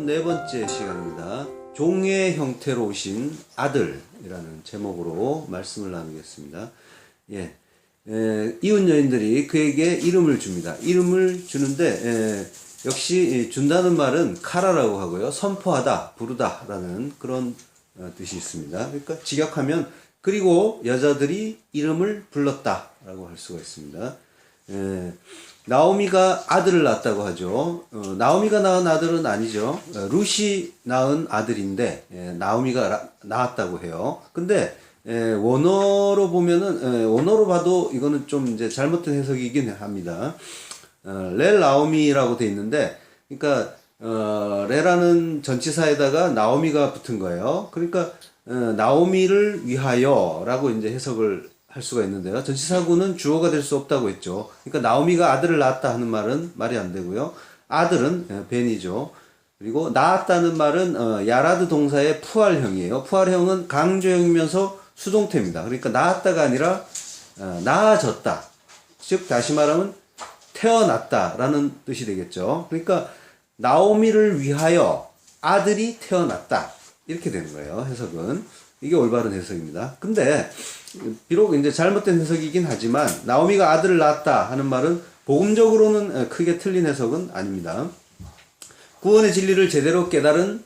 34번째 시간입니다. 종의 형태로 오신 아들이라는 제목으로 말씀을 나누겠습니다. 이웃 여인들이 그에게 이름을 줍니다. 이름을 주는데 역시 준다는 말은 카라라고 하고요. 선포하다, 부르다 라는 그런 뜻이 있습니다. 그러니까 직역하면 그리고 여자들이 이름을 불렀다 라고 할 수가 있습니다. 나오미가 아들을 낳았다고 하죠. 나오미가 낳은 아들은 아니죠. 룻이 낳은 아들인데 나오미가 낳았다고 해요. 근데 원어로 보면은 원어로 봐도 이거는 좀 이제 잘못된 해석이긴 합니다. 렐 나오미라고 돼 있는데, 그러니까 레라는 전치사에다가 나오미가 붙은 거예요. 그러니까 나오미를 위하여라고 이제 해석을 할 수가 있는데요. 전치사구는 주어가 될 수 없다고 했죠. 그러니까 나오미가 아들을 낳았다 하는 말은 말이 안 되고요. 아들은 벤이죠. 그리고 낳았다는 말은 야라드 동사의 푸알형이에요. 푸알형은 강조형이면서 수동태입니다. 그러니까 낳았다가 아니라 낳아졌다. 즉 다시 말하면 태어났다라는 뜻이 되겠죠. 그러니까 나오미를 위하여 아들이 태어났다. 이렇게 되는 거예요. 해석은. 이게 올바른 해석입니다. 근데 비록 이제 잘못된 해석이긴 하지만 나오미가 아들을 낳았다 하는 말은 복음적으로는 크게 틀린 해석은 아닙니다. 구원의 진리를 제대로 깨달은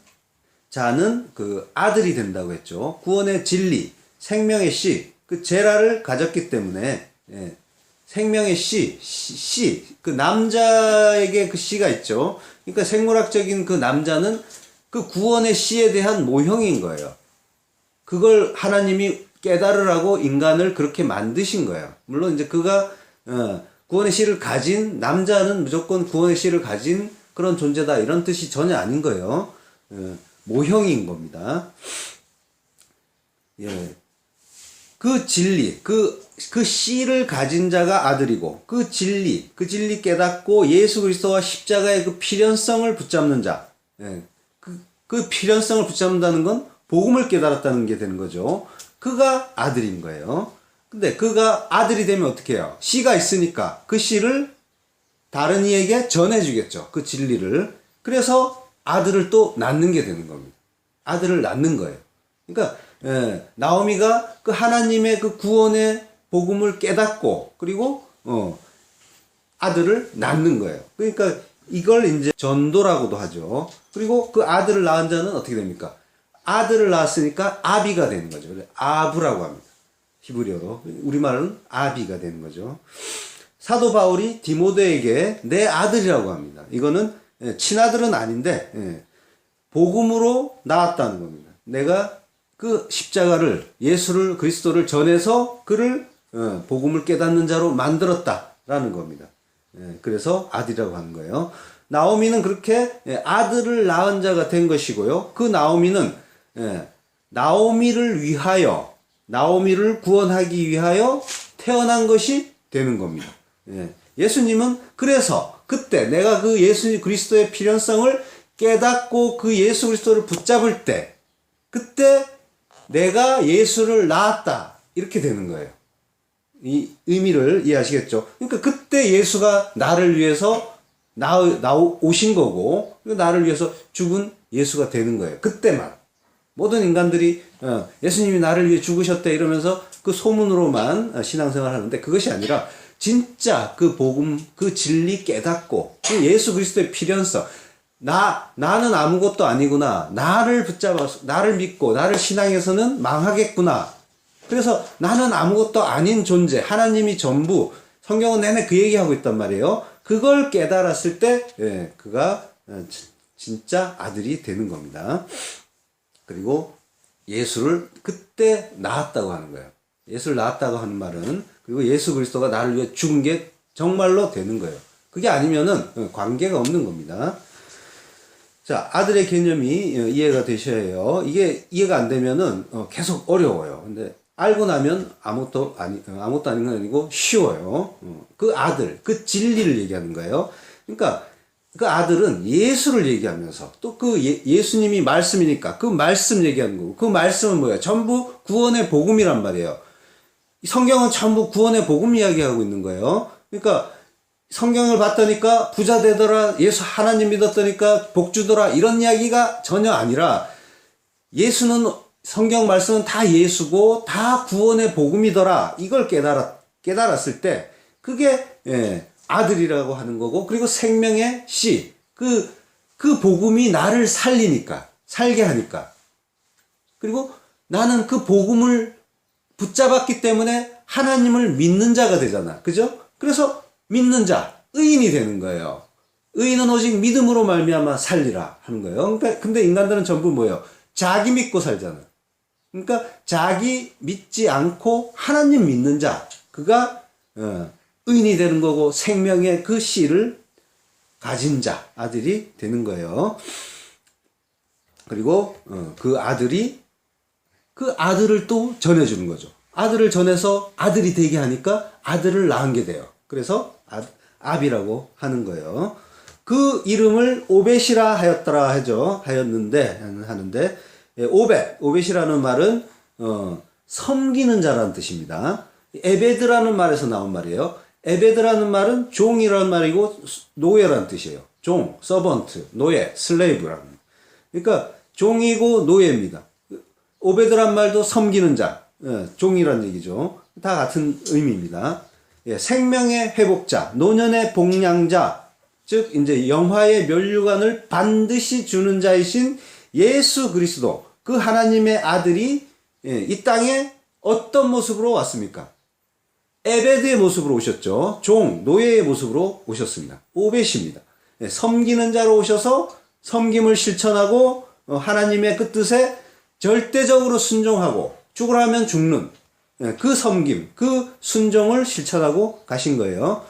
자는 그 아들이 된다고 했죠. 구원의 진리, 생명의 씨, 그 제라를 가졌기 때문에 생명의 씨, 그 남자에게 그 씨가 있죠. 그러니까 생물학적인 그 남자는 그 구원의 씨에 대한 모형인 거예요. 그걸 하나님이 깨달으라고 인간을 그렇게 만드신 거예요. 물론 이제 그가 구원의 씨를 가진 남자는 무조건 구원의 씨를 가진 그런 존재다 이런 뜻이 전혀 아닌 거예요. 모형인 겁니다. 그 진리, 그 씨를 가진 자가 아들이고 그 진리 깨닫고 예수 그리스도와 십자가의 그 필연성을 붙잡는 자, 그 필연성을 붙잡는다는 건 복음을 깨달았다는 게 되는 거죠. 그가 아들인 거예요. 근데 그가 아들이 되면 어떻게 해요? 씨가 있으니까 그 씨를 다른 이에게 전해주겠죠. 그 진리를. 그래서 아들을 또 낳는 게 되는 겁니다. 아들을 낳는 거예요. 그러니까 나오미가 그 하나님의 그 구원의 복음을 깨닫고 그리고 아들을 낳는 거예요. 그러니까 이걸 이제 전도라고도 하죠. 그리고 그 아들을 낳은 자는 어떻게 됩니까? 아들을 낳았으니까 아비가 되는 거죠. 아브라고 합니다. 히브리어로. 우리말은 아비가 되는 거죠. 사도 바울이 디모데에게 내 아들이라고 합니다. 이거는 친아들은 아닌데 복음으로 낳았다는 겁니다. 내가 그 십자가를 예수를 그리스도를 전해서 그를 복음을 깨닫는 자로 만들었다라는 겁니다. 그래서 아들이라고 하는 거예요. 나오미는 그렇게 아들을 낳은 자가 된 것이고요. 그 나오미는 나오미를 위하여, 나오미를 구원하기 위하여 태어난 것이 되는 겁니다. 예수님은 그래서 그때 내가 그 예수 그리스도의 필연성을 깨닫고 그 예수 그리스도를 붙잡을 때 그때 내가 예수를 낳았다 이렇게 되는 거예요. 이 의미를 이해하시겠죠? 그러니까 그때 예수가 나를 위해서 오신 거고 나를 위해서 죽은 예수가 되는 거예요. 그때만. 모든 인간들이 예수님이 나를 위해 죽으셨대 이러면서 그 소문으로만 신앙생활을 하는데 그것이 아니라 진짜 그 복음, 그 진리 깨닫고 그 예수 그리스도의 필연성, 나는 아무것도 아니구나, 나를 붙잡아서 나를 믿고 나를 신앙해서는 망하겠구나, 그래서 나는 아무것도 아닌 존재, 하나님이 전부, 성경은 내내 그 얘기하고 있단 말이에요. 그걸 깨달았을 때 그가 진짜 아들이 되는 겁니다. 그리고 예수를 그때 낳았다고 하는 거예요. 예수를 낳았다고 하는 말은 그리고 예수 그리스도가 나를 위해 죽은 게 정말로 되는 거예요. 그게 아니면은 관계가 없는 겁니다. 자, 아들의 개념이 이해가 되셔야 해요. 이게 이해가 안 되면은 계속 어려워요. 근데 알고 나면 아무것도 아닌 건 아니고 쉬워요. 그 아들, 그 진리를 얘기하는 거예요. 그러니까 그 아들은 예수를 얘기하면서 또 그 예수님이 말씀이니까 그 말씀 얘기하는 거고 그 말씀은 뭐예요? 전부 구원의 복음이란 말이에요. 성경은 전부 구원의 복음 이야기하고 있는 거예요. 그러니까 성경을 봤더니까 부자 되더라, 예수 하나님 믿었더니까 복 주더라, 이런 이야기가 전혀 아니라 예수는, 성경 말씀은 다 예수고 다 구원의 복음이더라, 이걸 깨달았을 때 그게 아들이라고 하는 거고, 그리고 생명의 씨, 그 복음이 나를 살게 하니까, 그리고 나는 그 복음을 붙잡았기 때문에 하나님을 믿는 자가 되잖아. 그죠? 그래서 믿는 자, 의인이 되는 거예요. 의인은 오직 믿음으로 말미암아 살리라 하는 거예요. 그러니까 근데 인간들은 전부 뭐예요? 자기 믿고 살잖아. 그러니까 자기 믿지 않고 하나님 믿는 자, 그가 의인이 되는 거고, 생명의 그 씨를 가진 자, 아들이 되는 거예요. 그리고 그 아들을 또 전해주는 거죠. 아들을 전해서 아들이 되게 하니까 아들을 낳은 게 돼요. 그래서 아비라고 하는 거예요. 그 이름을 오벳이라 하는데, 오벳이라는 말은 섬기는 자라는 뜻입니다. 에베드라는 말에서 나온 말이에요. 에베드라는 말은 종이라는 말이고 노예라는 뜻이에요. 종, 서번트, 노예, 슬레이브라는. 그러니까 종이고 노예입니다. 오베드란 말도 섬기는 자, 종이란 얘기죠. 다 같은 의미입니다. 생명의 회복자, 노년의 복량자, 즉 이제 영화의 면류관을 반드시 주는 자이신 예수 그리스도, 그 하나님의 아들이 이 땅에 어떤 모습으로 왔습니까? 에베드의 모습으로 오셨죠. 종, 노예의 모습으로 오셨습니다. 오벳입니다. 섬기는 자로 오셔서 섬김을 실천하고 하나님의 그 뜻에 절대적으로 순종하고, 죽으라면 죽는 그 섬김, 그 순종을 실천하고 가신 거예요.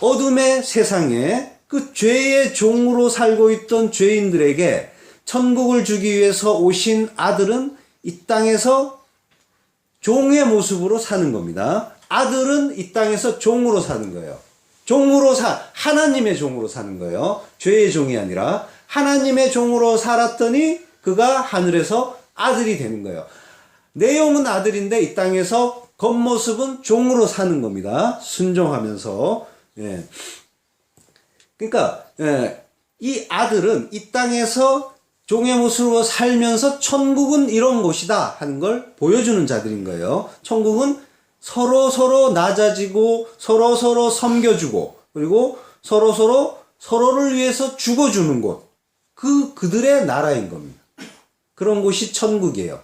어둠의 세상에 그 죄의 종으로 살고 있던 죄인들에게 천국을 주기 위해서 오신 아들은 이 땅에서 종의 모습으로 사는 겁니다. 아들은 이 땅에서 종으로 사는 거예요. 하나님의 종으로 사는 거예요. 죄의 종이 아니라 하나님의 종으로 살았더니 그가 하늘에서 아들이 되는 거예요. 내용은 아들인데 이 땅에서 겉모습은 종으로 사는 겁니다. 순종하면서. 그러니까 이 아들은 이 땅에서 종의 모습으로 살면서 천국은 이런 곳이다 하는 걸 보여주는 자들인 거예요. 천국은 서로 낮아지고 서로 섬겨주고, 그리고 서로를 위해서 죽어주는 곳, 그들의 나라인 겁니다. 그런 곳이 천국이에요.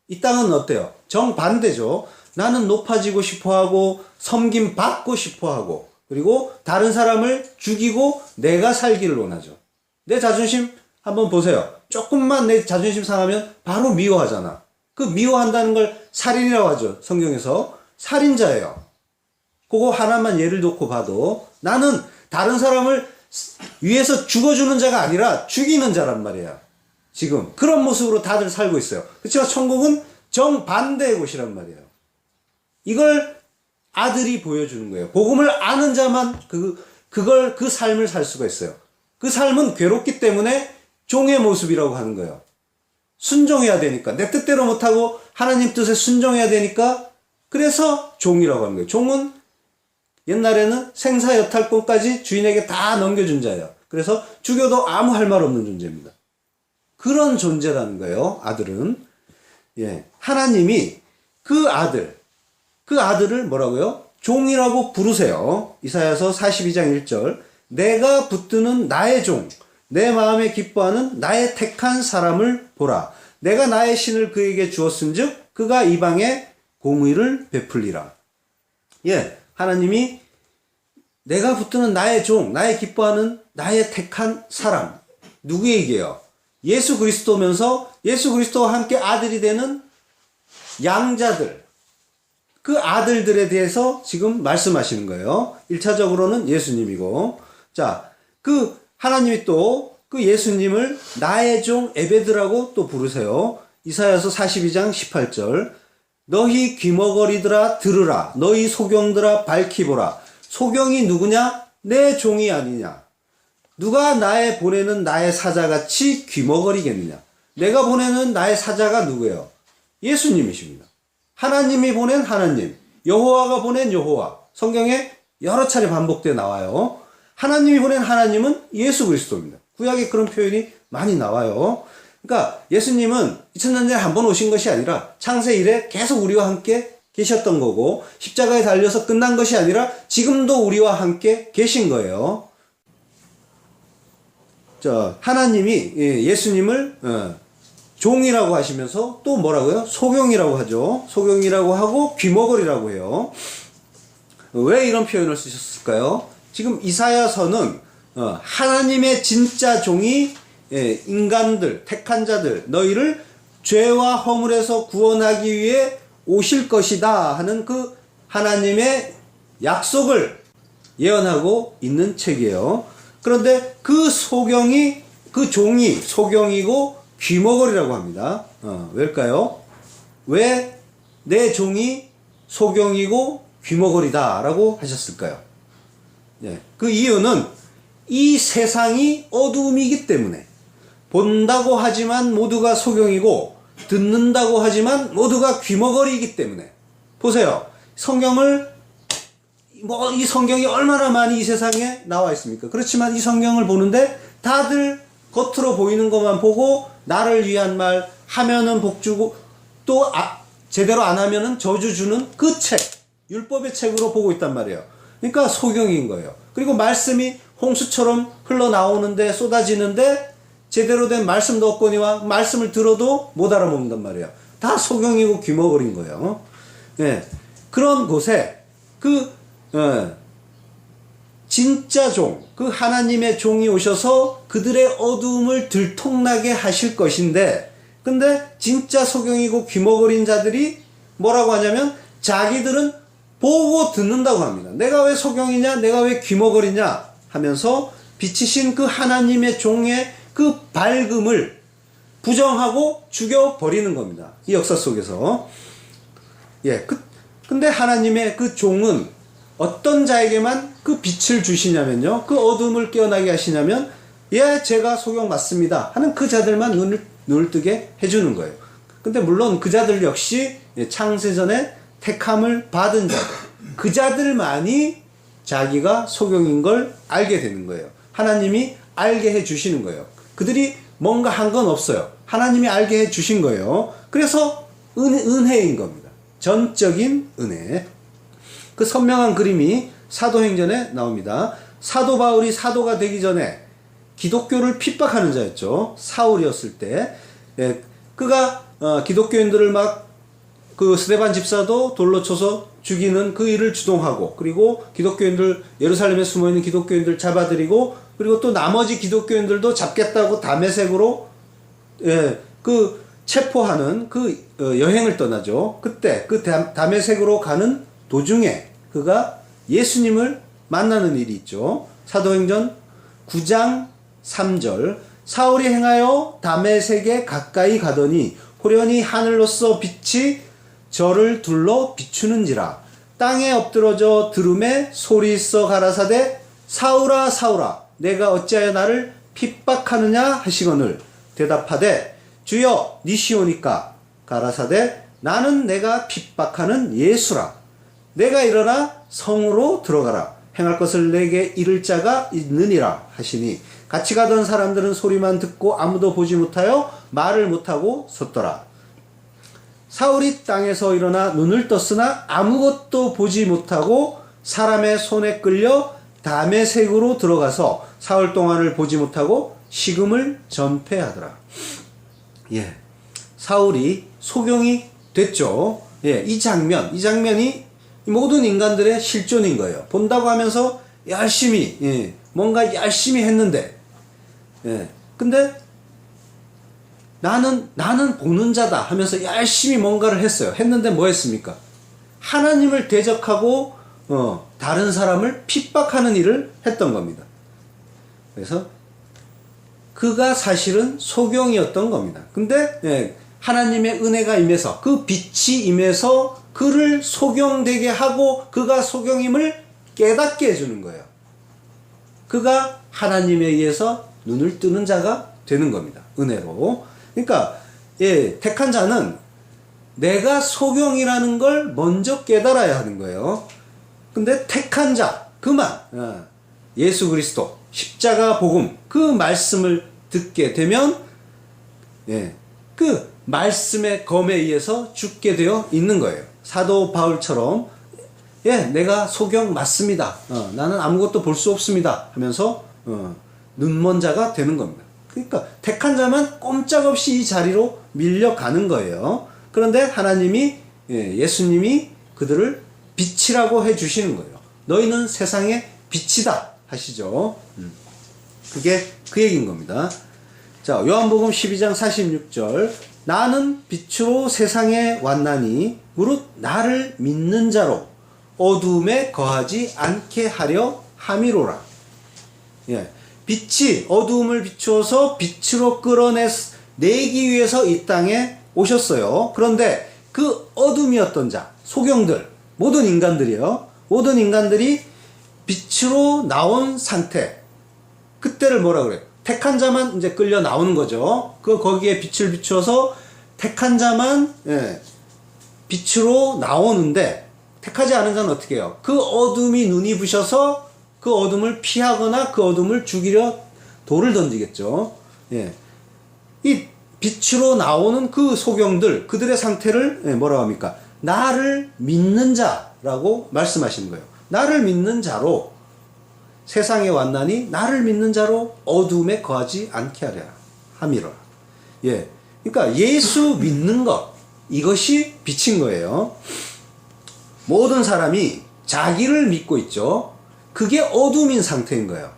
이 땅은 어때요? 정반대죠. 나는 높아지고 싶어하고 섬김 받고 싶어하고, 그리고 다른 사람을 죽이고 내가 살기를 원하죠. 내 자존심 한번 보세요. 조금만 내 자존심 상하면 바로 미워하잖아. 그 미워한다는 걸 살인이라고 하죠. 성경에서. 살인자예요. 그거 하나만 예를 놓고 봐도 나는 다른 사람을 위해서 죽어주는 자가 아니라 죽이는 자란 말이야. 지금 그런 모습으로 다들 살고 있어요. 그렇지만 천국은 정반대의 곳이란 말이에요. 이걸 아들이 보여주는 거예요. 복음을 아는 자만 그 삶을 살 수가 있어요. 그 삶은 괴롭기 때문에 종의 모습이라고 하는 거예요. 순종해야 되니까. 내 뜻대로 못하고 하나님 뜻에 순종해야 되니까, 그래서 종이라고 하는 거예요. 종은 옛날에는 생사여탈권까지 주인에게 다 넘겨준 자예요. 그래서 죽여도 아무 할 말 없는 존재입니다. 그런 존재라는 거예요, 아들은. 하나님이 그 아들을 뭐라고요? 종이라고 부르세요. 이사야서 42장 1절. 내가 붙드는 나의 종, 내 마음에 기뻐하는 나의 택한 사람을 보라. 내가 나의 신을 그에게 주었은즉 그가 이방에 공의를 베풀리라. 하나님이 내가 붙드는 나의 종, 나의 기뻐하는 나의 택한 사람. 누구에게요? 예수 그리스도면서 예수 그리스도와 함께 아들이 되는 양자들, 그 아들들에 대해서 지금 말씀하시는 거예요. 1차적으로는 예수님이고, 자, 그 하나님이 또 그 예수님을 나의 종 에베드라고 또 부르세요. 이사야서 42장 18절. 너희 귀머거리들아 들으라. 너희 소경들아 밝히보라. 소경이 누구냐? 내 종이 아니냐? 누가 나의 보내는 나의 사자같이 귀머거리겠느냐? 내가 보내는 나의 사자가 누구예요? 예수님이십니다. 하나님이 보낸 하나님, 여호와가 보낸 여호와. 성경에 여러 차례 반복되어 나와요. 하나님이 보낸 하나님은 예수 그리스도입니다. 구약에 그런 표현이 많이 나와요. 그러니까 예수님은 2000년 전에 한 번 오신 것이 아니라 창세 이래 계속 우리와 함께 계셨던 거고, 십자가에 달려서 끝난 것이 아니라 지금도 우리와 함께 계신 거예요. 하나님이 예수님을 종이라고 하시면서 또 뭐라고요? 소경이라고 하죠. 소경이라고 하고 귀머거리라고 해요. 왜 이런 표현을 쓰셨을까요? 지금 이사야서는 하나님의 진짜 종이 인간들, 택한 자들, 너희를 죄와 허물에서 구원하기 위해 오실 것이다 하는 그 하나님의 약속을 예언하고 있는 책이에요. 그런데 그 소경이, 그 종이 소경이고 귀머거리라고 합니다. 왜일까요? 왜 내 종이 소경이고 귀머거리다 라고 하셨을까요? 그 이유는 이 세상이 어두움이기 때문에, 본다고 하지만 모두가 소경이고 듣는다고 하지만 모두가 귀머거리이기 때문에. 보세요. 이 성경이 얼마나 많이 이 세상에 나와 있습니까? 그렇지만 이 성경을 보는데 다들 겉으로 보이는 것만 보고 나를 위한 말 하면은 복 주고 또 제대로 안 하면은 저주 주는 그 책, 율법의 책으로 보고 있단 말이에요. 그러니까 소경인 거예요. 그리고 말씀이 홍수처럼 흘러나오는데, 쏟아지는데 제대로 된 말씀도 없거니와 말씀을 들어도 못 알아먹는단 말이에요. 다 소경이고 귀머거린 거예요. 그런 곳에 진짜 종, 그 하나님의 종이 오셔서 그들의 어두움을 들통나게 하실 것인데, 근데 진짜 소경이고 귀머거린 자들이 뭐라고 하냐면 자기들은 보고 듣는다고 합니다. 내가 왜 소경이냐, 내가 왜 귀머거리냐 하면서 비치신 그 하나님의 종의 그 밝음을 부정하고 죽여버리는 겁니다. 이 역사 속에서. 근데 하나님의 그 종은 어떤 자에게만 그 빛을 주시냐면요, 그 어둠을 깨어나게 하시냐면, 제가 소경 맞습니다 하는 그 자들만 눈을 뜨게 해주는 거예요. 근데 물론 그 자들 역시 창세전에 택함을 받은 자들, 그 자들만이 자기가 소경인 걸 알게 되는 거예요. 하나님이 알게 해 주시는 거예요. 그들이 뭔가 한 건 없어요. 하나님이 알게 해 주신 거예요. 그래서 은혜인 겁니다. 전적인 은혜. 그 선명한 그림이 사도행전에 나옵니다. 사도 바울이 사도가 되기 전에 기독교를 핍박하는 자였죠. 사울이었을 때. 그가 기독교인들을 그 스데반 집사도 돌로 쳐서 죽이는 그 일을 주동하고, 그리고 기독교인들, 예루살렘에 숨어있는 기독교인들 잡아들이고, 그리고 또 나머지 기독교인들도 잡겠다고 다메섹으로 체포하는 여행을 떠나죠. 그때 그 다메섹으로 가는 도중에 그가 예수님을 만나는 일이 있죠. 사도행전 9장 3절, 사울이 행하여 다메섹에 가까이 가더니 호련히 하늘로서 빛이 저를 둘러 비추는지라. 땅에 엎드러져 들음에 소리 있어 가라사대 사울아 사울아 내가 어찌하여 나를 핍박하느냐 하시거늘 대답하되 주여 니시오니까 가라사대 나는 내가 핍박하는 예수라. 내가 일어나 성으로 들어가라. 행할 것을 내게 이를 자가 있느니라 하시니 같이 가던 사람들은 소리만 듣고 아무도 보지 못하여 말을 못하고 섰더라. 사울이 땅에서 일어나 눈을 떴으나 아무것도 보지 못하고 사람의 손에 끌려 다메섹으로 들어가서 사흘 동안을 보지 못하고 식음을 전폐하더라. 사울이 소경이 됐죠. 이 장면이 모든 인간들의 실존인 거예요. 본다고 하면서 열심히, 뭔가 열심히 했는데, 근데 나는 보는 자다 하면서 열심히 뭔가를 했어요. 했는데 뭐 했습니까? 하나님을 대적하고, 다른 사람을 핍박하는 일을 했던 겁니다. 그래서, 그가 사실은 소경이었던 겁니다. 근데, 하나님의 은혜가 임해서, 그 빛이 임해서 그를 소경되게 하고 그가 소경임을 깨닫게 해주는 거예요. 그가 하나님에 의해서 눈을 뜨는 자가 되는 겁니다. 은혜로. 그러니까 택한 자는 내가 소경이라는 걸 먼저 깨달아야 하는 거예요. 근데 택한 자, 그만 예수 그리스도 십자가 복음 그 말씀을 듣게 되면 그 말씀의 검에 의해서 죽게 되어 있는 거예요. 사도 바울처럼 내가 소경 맞습니다. 나는 아무것도 볼 수 없습니다. 하면서 눈먼 자가 되는 겁니다. 그러니까 택한 자만 꼼짝없이 이 자리로 밀려가는 거예요. 그런데 하나님이 예수님이 그들을 빛이라고 해주시는 거예요. 너희는 세상의 빛이다 하시죠. 그게 그 얘기인 겁니다. 자, 요한복음 12장 46절 나는 빛으로 세상에 왔나니 무릇 나를 믿는 자로 어두움에 거하지 않게 하려 함이로라. 빛이 어두움을 비추어서 빛으로 끌어내기 위해서 이 땅에 오셨어요. 그런데 그 어둠이었던 자, 소경들, 모든 인간들이요. 모든 인간들이 빛으로 나온 상태. 그때를 뭐라 그래요? 택한 자만 이제 끌려 나오는 거죠. 거기에 빛을 비추어서 택한 자만 빛으로 나오는데 택하지 않은 자는 어떻게 해요? 그 어둠이 눈이 부셔서 그 어둠을 피하거나 그 어둠을 죽이려 돌을 던지겠죠. 이 빛으로 나오는 그 소경들, 그들의 상태를 뭐라고 합니까? 나를 믿는 자라고 말씀하시는 거예요. 나를 믿는 자로 세상에 왔나니 나를 믿는 자로 어둠에 거하지 않게 하려 함이라. 그러니까 예수 믿는 것, 이것이 빛인 거예요. 모든 사람이 자기를 믿고 있죠. 그게 어둠인 상태인 거예요.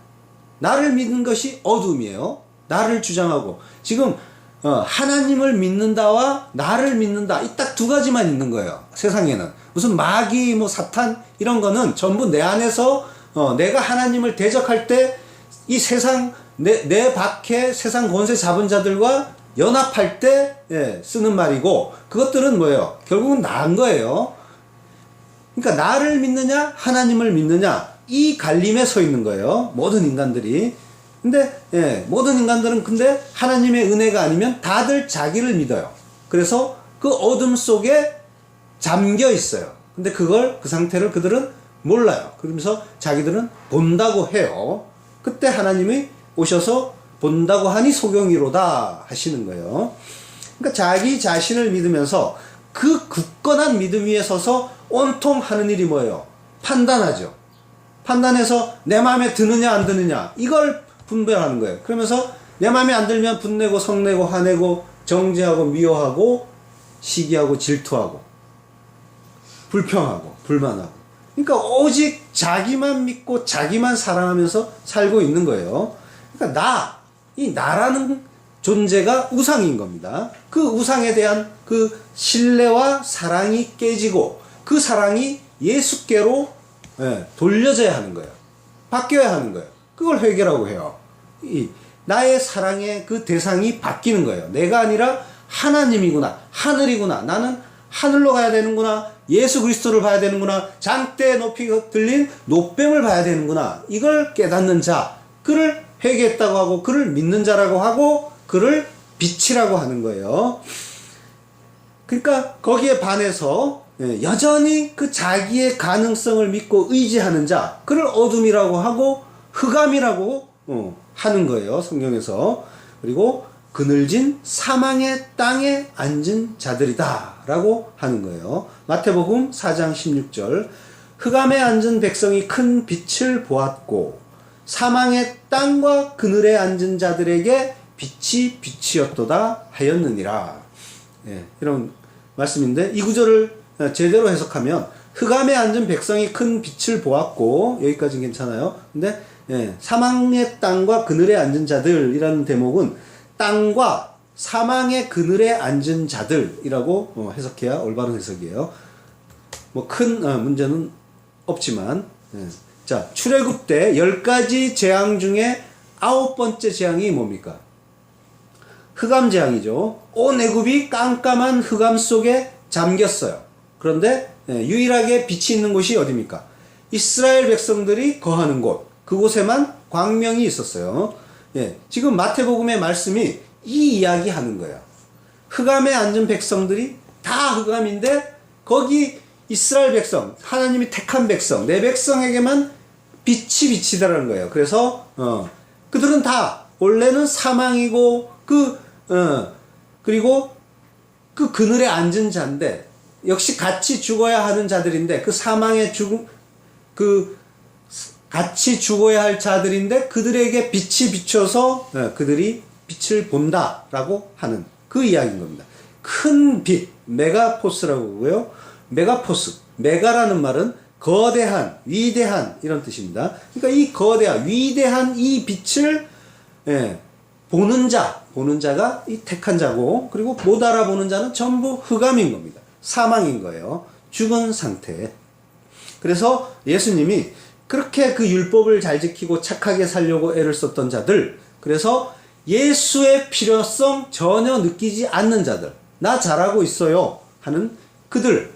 나를 믿는 것이 어둠이에요. 나를 주장하고. 지금 하나님을 믿는다와 나를 믿는다, 이 딱 두 가지만 있는 거예요. 세상에는 무슨 마귀, 사탄 이런 거는 전부 내 안에서 내가 하나님을 대적할 때 이 세상 내 밖에 세상 권세 잡은 자들과 연합할 때 쓰는 말이고, 그것들은 뭐예요? 결국은 나인 거예요. 그러니까 나를 믿느냐 하나님을 믿느냐, 이 갈림에 서 있는 거예요. 모든 인간들이. 근데 모든 인간들은 근데 하나님의 은혜가 아니면 다들 자기를 믿어요. 그래서 그 어둠 속에 잠겨 있어요. 근데 그 상태를 그들은 몰라요. 그러면서 자기들은 본다고 해요. 그때 하나님이 오셔서 본다고 하니 소경이로다 하시는 거예요. 그러니까 자기 자신을 믿으면서 그 굳건한 믿음 위에 서서 온통 하는 일이 뭐예요? 판단하죠. 판단해서 내 마음에 드느냐 안 드느냐, 이걸 분별하는 거예요. 그러면서 내 마음에 안 들면 분내고 성내고 화내고 정죄하고 미워하고 시기하고 질투하고 불평하고 불만하고. 그러니까 오직 자기만 믿고 자기만 사랑하면서 살고 있는 거예요. 그러니까 이 나라는 존재가 우상인 겁니다. 그 우상에 대한 그 신뢰와 사랑이 깨지고 그 사랑이 예수께로 돌려져야 하는 거예요. 바뀌어야 하는 거예요. 그걸 회개라고 해요. 나의 사랑의 그 대상이 바뀌는 거예요. 내가 아니라 하나님이구나, 하늘이구나, 나는 하늘로 가야 되는구나, 예수 그리스도를 봐야 되는구나, 장대 높이 들린 노뱀을 봐야 되는구나, 이걸 깨닫는 자, 그를 회개했다고 하고 그를 믿는 자라고 하고 그를 빛이라고 하는 거예요. 그러니까 거기에 반해서 여전히 그 자기의 가능성을 믿고 의지하는 자, 그를 어둠이라고 하고 흑암이라고 하는 거예요, 성경에서. 그리고 그늘진 사망의 땅에 앉은 자들이다 라고 하는 거예요. 마태복음 4장 16절 흑암에 앉은 백성이 큰 빛을 보았고 사망의 땅과 그늘에 앉은 자들에게 빛이 빛이었도다 하였느니라. 이런 말씀인데, 이 구절을 제대로 해석하면 흑암에 앉은 백성이 큰 빛을 보았고, 여기까지는 괜찮아요. 근데 사망의 땅과 그늘에 앉은 자들이라는 대목은 땅과 사망의 그늘에 앉은 자들이라고 해석해야 올바른 해석이에요. 큰 문제는 없지만. 자, 출애굽 때 10가지 재앙 중에 9번째 재앙이 뭡니까? 흑암 재앙이죠. 온 애굽이 깜깜한 흑암 속에 잠겼어요. 그런데 유일하게 빛이 있는 곳이 어디입니까? 이스라엘 백성들이 거하는 곳, 그곳에만 광명이 있었어요. 지금 마태복음의 말씀이 이 이야기 하는 거예요. 흑암에 앉은 백성들이 다 흑암인데 거기 이스라엘 백성, 하나님이 택한 백성, 내 백성에게만 빛이다라는 거예요. 그래서 그들은 다 원래는 사망이고 그리고 그 그늘에 앉은 자인데 역시 같이 죽어야 하는 자들인데 그 사망의 죽음 같이 죽어야 할 자들인데 그들에게 빛이 비춰서 그들이 빛을 본다라고 하는 그 이야기인 겁니다. 큰 빛, 메가포스라고 하고요. 메가포스, 메가라는 말은 거대한, 위대한 이런 뜻입니다. 그러니까 이 거대한, 위대한 이 빛을 보는 자가 이 택한 자고, 그리고 못 알아보는 자는 전부 흑암인 겁니다. 사망인 거예요. 죽은 상태. 그래서 예수님이 그렇게 그 율법을 잘 지키고 착하게 살려고 애를 썼던 자들, 그래서 예수의 필요성 전혀 느끼지 않는 자들, 나 잘하고 있어요 하는 그들을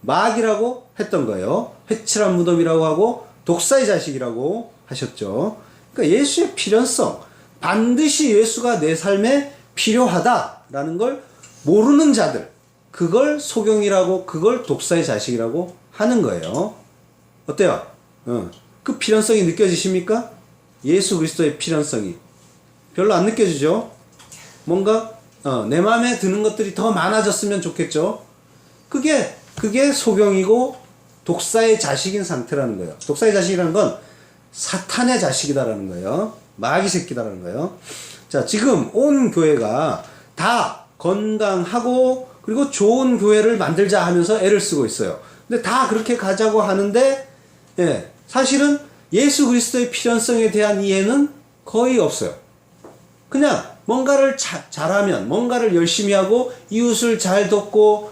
마귀라고 했던 거예요. 회칠한 무덤이라고 하고 독사의 자식이라고 하셨죠. 그러니까 예수의 필연성, 반드시 예수가 내 삶에 필요하다라는 걸 모르는 자들, 그걸 소경이라고, 그걸 독사의 자식이라고 하는 거예요. 어때요? 그 필연성이 느껴지십니까? 예수 그리스도의 필연성이 별로 안 느껴지죠? 뭔가 내 마음에 드는 것들이 더 많아졌으면 좋겠죠? 그게 소경이고 독사의 자식인 상태라는 거예요. 독사의 자식이라는 건 사탄의 자식이다라는 거예요. 마귀 새끼다라는 거예요. 자, 지금 온 교회가 다 건강하고 그리고 좋은 교회를 만들자 하면서 애를 쓰고 있어요. 근데 다 그렇게 가자고 하는데 사실은 예수 그리스도의 필연성에 대한 이해는 거의 없어요. 그냥 뭔가를 잘하면, 뭔가를 열심히 하고 이웃을 잘 돕고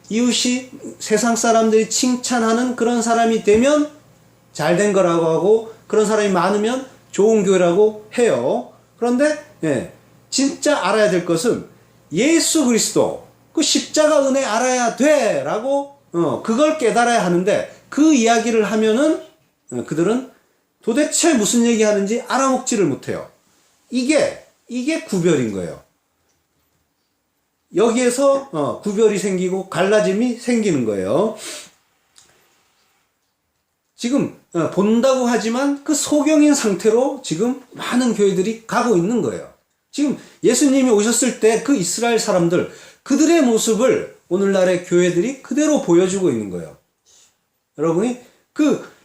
이웃이 세상 사람들이 칭찬하는 그런 사람이 되면 잘된 거라고 하고, 그런 사람이 많으면 좋은 교회라고 해요. 그런데 진짜 알아야 될 것은 예수 그리스도 그 십자가 은혜 알아야 돼 라고 그걸 깨달아야 하는데, 그 이야기를 하면은 그들은 도대체 무슨 얘기하는지 알아먹지를 못해요. 이게 구별인 거예요. 여기에서 구별이 생기고 갈라짐이 생기는 거예요. 지금 본다고 하지만 그 소경인 상태로 지금 많은 교회들이 가고 있는 거예요. 지금 예수님이 오셨을 때 그 이스라엘 사람들, 그들의 모습을 오늘날의 교회들이 그대로 보여주고 있는 거예요. 여러분이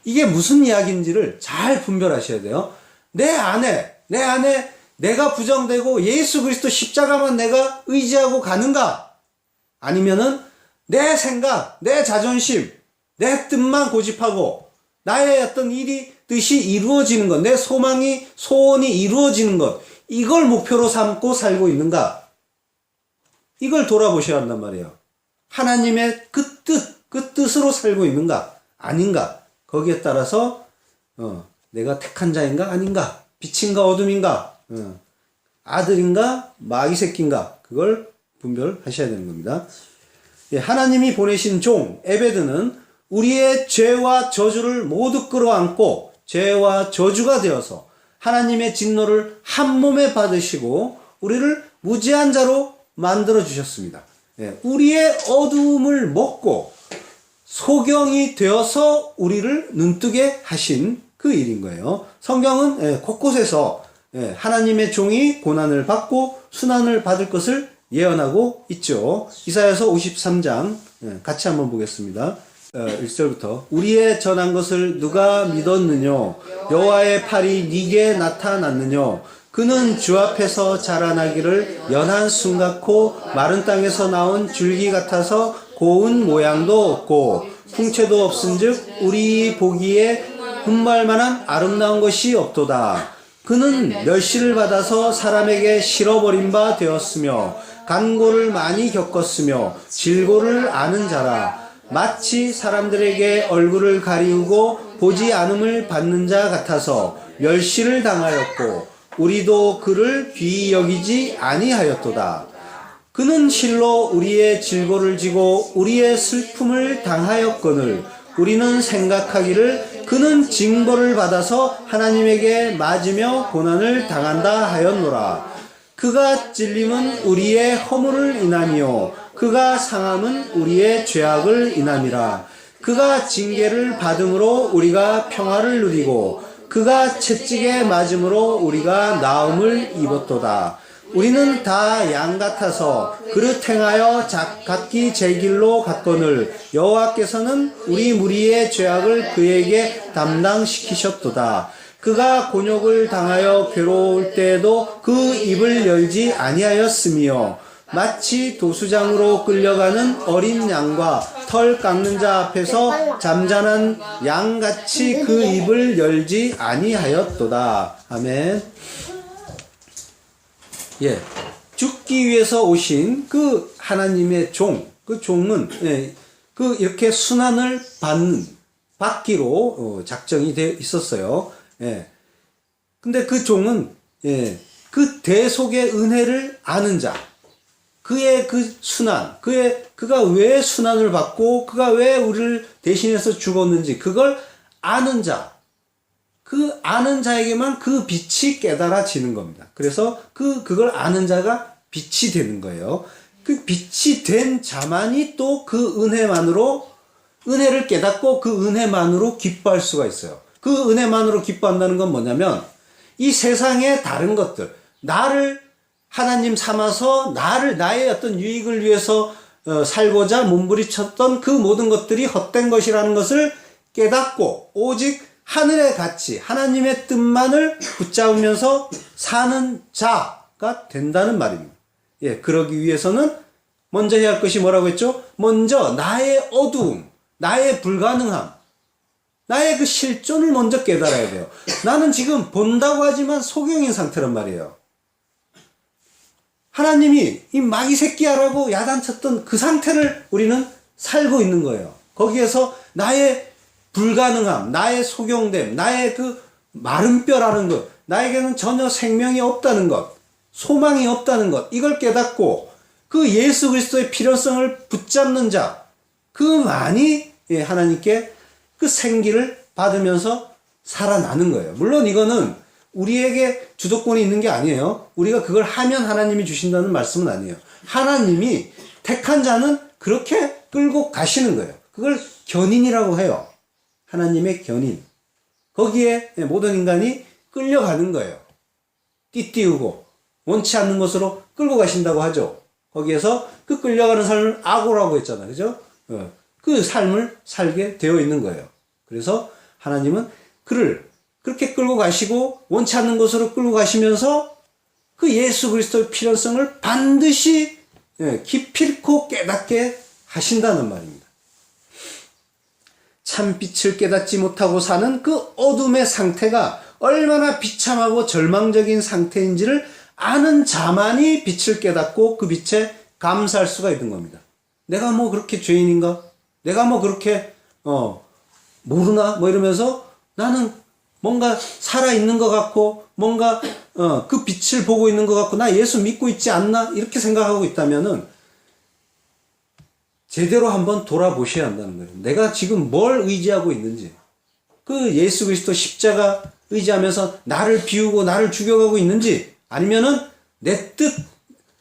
이게 무슨 이야기인지를 잘 분별하셔야 돼요. 내 안에 내가 부정되고 예수 그리스도 십자가만 내가 의지하고 가는가? 아니면은 내 생각, 내 자존심, 내 뜻만 고집하고 나의 어떤 뜻이 이루어지는 것, 내 소원이 이루어지는 것, 이걸 목표로 삼고 살고 있는가? 이걸 돌아보셔야 한단 말이에요. 하나님의 그 뜻으로 살고 있는가? 아닌가? 거기에 따라서 내가 택한 자인가? 아닌가? 빛인가? 어둠인가? 아들인가? 마귀 새끼인가? 그걸 분별하셔야 되는 겁니다. 하나님이 보내신 종 에베드는 우리의 죄와 저주를 모두 끌어안고 죄와 저주가 되어서 하나님의 진노를 한 몸에 받으시고 우리를 무죄한 자로 만들어 주셨습니다. 우리의 어두움을 먹고 소경이 되어서 우리를 눈뜨게 하신 그 일인 거예요. 성경은 곳곳에서 하나님의 종이 고난을 받고 순환을 받을 것을 예언하고 있죠. 이사야서 53장 같이 한번 보겠습니다. 1절부터 우리의 전한 것을 누가 믿었느냐? 여호와의 팔이 네게 나타났느냐? 그는 주 앞에서 자라나기를 연한 순 같고 마른 땅에서 나온 줄기 같아서 고운 모양도 없고 풍채도 없은즉 우리 보기에 흠말만한 아름다운 것이 없도다. 그는 멸시를 받아서 사람에게 실어버린 바 되었으며 간고를 많이 겪었으며 질고를 아는 자라. 마치 사람들에게 얼굴을 가리우고 보지 않음을 받는 자 같아서 멸시를 당하였고 우리도 그를 귀히 여기지 아니하였도다. 그는 실로 우리의 질고를 지고 우리의 슬픔을 당하였거늘 우리는 생각하기를 그는 징벌을 받아서 하나님에게 맞으며 고난을 당한다 하였노라. 그가 찔림은 우리의 허물을 인함이요 그가 상함은 우리의 죄악을 인함이라. 그가 징계를 받음으로 우리가 평화를 누리고 그가 채찍에 맞음으로 우리가 나음을 입었도다. 우리는 다 양 같아서 그릇 행하여 각기 제 길로 갔거늘 여호와께서는 우리 무리의 죄악을 그에게 담당시키셨도다. 그가 곤욕을 당하여 괴로울 때에도 그 입을 열지 아니하였으며 마치 도수장으로 끌려가는 어린 양과 털 깎는 자 앞에서 잠잠한 양같이 그 입을 열지 아니하였도다. 아멘. 예, 죽기 위해서 오신 그 하나님의 그 종은 그 이렇게 순환을 받기로 작정이 되어 있었어요. 예. 근데 그 종은 그 대속의 은혜를 아는 자, 그의 그 순환, 그가 왜 순환을 받고 그가 왜 우리를 대신해서 죽었는지 그걸 아는 자, 그 아는 자에게만 그 빛이 깨달아지는 겁니다. 그래서 그걸 아는 자가 빛이 되는 거예요. 그 빛이 된 자만이 또 그 은혜를 깨닫고 그 은혜만으로 기뻐할 수가 있어요. 그 은혜만으로 기뻐한다는 건 뭐냐면 이 세상의 다른 것들, 나를 하나님 삼아서 나의 어떤 유익을 위해서 살고자 몸부림쳤던 그 모든 것들이 헛된 것이라는 것을 깨닫고 오직 하늘의 가치, 하나님의 뜻만을 붙잡으면서 사는 자가 된다는 말입니다. 예, 그러기 위해서는 먼저 해야 할 것이 뭐라고 했죠? 먼저 나의 어두움, 나의 불가능함, 나의 그 실존을 먼저 깨달아야 돼요. 나는 지금 본다고 하지만 소경인 상태란 말이에요. 하나님이 이 마귀 새끼야라고 야단쳤던 그 상태를 우리는 살고 있는 거예요. 거기에서 나의 불가능함, 나의 소경됨, 나의 그 마른 뼈라는 것, 나에게는 전혀 생명이 없다는 것, 소망이 없다는 것, 이걸 깨닫고 그 예수 그리스도의 필요성을 붙잡는 자, 그만이 하나님께 그 생기를 받으면서 살아나는 거예요. 물론 이거는 우리에게 주도권이 있는 게 아니에요. 우리가 그걸 하면 하나님이 주신다는 말씀은 아니에요. 하나님이 택한 자는 그렇게 끌고 가시는 거예요. 그걸 견인이라고 해요. 하나님의 견인. 거기에 모든 인간이 끌려가는 거예요. 띠띠우고 원치 않는 것으로 끌고 가신다고 하죠. 거기에서 그 끌려가는 삶을 악오라고 했잖아요. 그죠? 그 삶을 살게 되어 있는 거예요. 그래서 하나님은 그를 그렇게 끌고 가시고 원치 않는 곳으로 끌고 가시면서 그 예수 그리스도의 필요성을 반드시 기필코 깨닫게 하신다는 말입니다. 참 빛을 깨닫지 못하고 사는 그 어둠의 상태가 얼마나 비참하고 절망적인 상태인지를 아는 자만이 빛을 깨닫고 그 빛에 감사할 수가 있는 겁니다. 내가 뭐 그렇게 죄인인가? 내가 뭐 그렇게 모르나? 뭐 이러면서 나는 뭔가 살아있는 것 같고 뭔가 그 빛을 보고 있는 것 같고 나 예수 믿고 있지 않나? 이렇게 생각하고 있다면은 제대로 한번 돌아보셔야 한다는 거예요. 내가 지금 뭘 의지하고 있는지. 그 예수 그리스도 십자가 의지하면서 나를 비우고 나를 죽여가고 있는지 아니면은 내 뜻,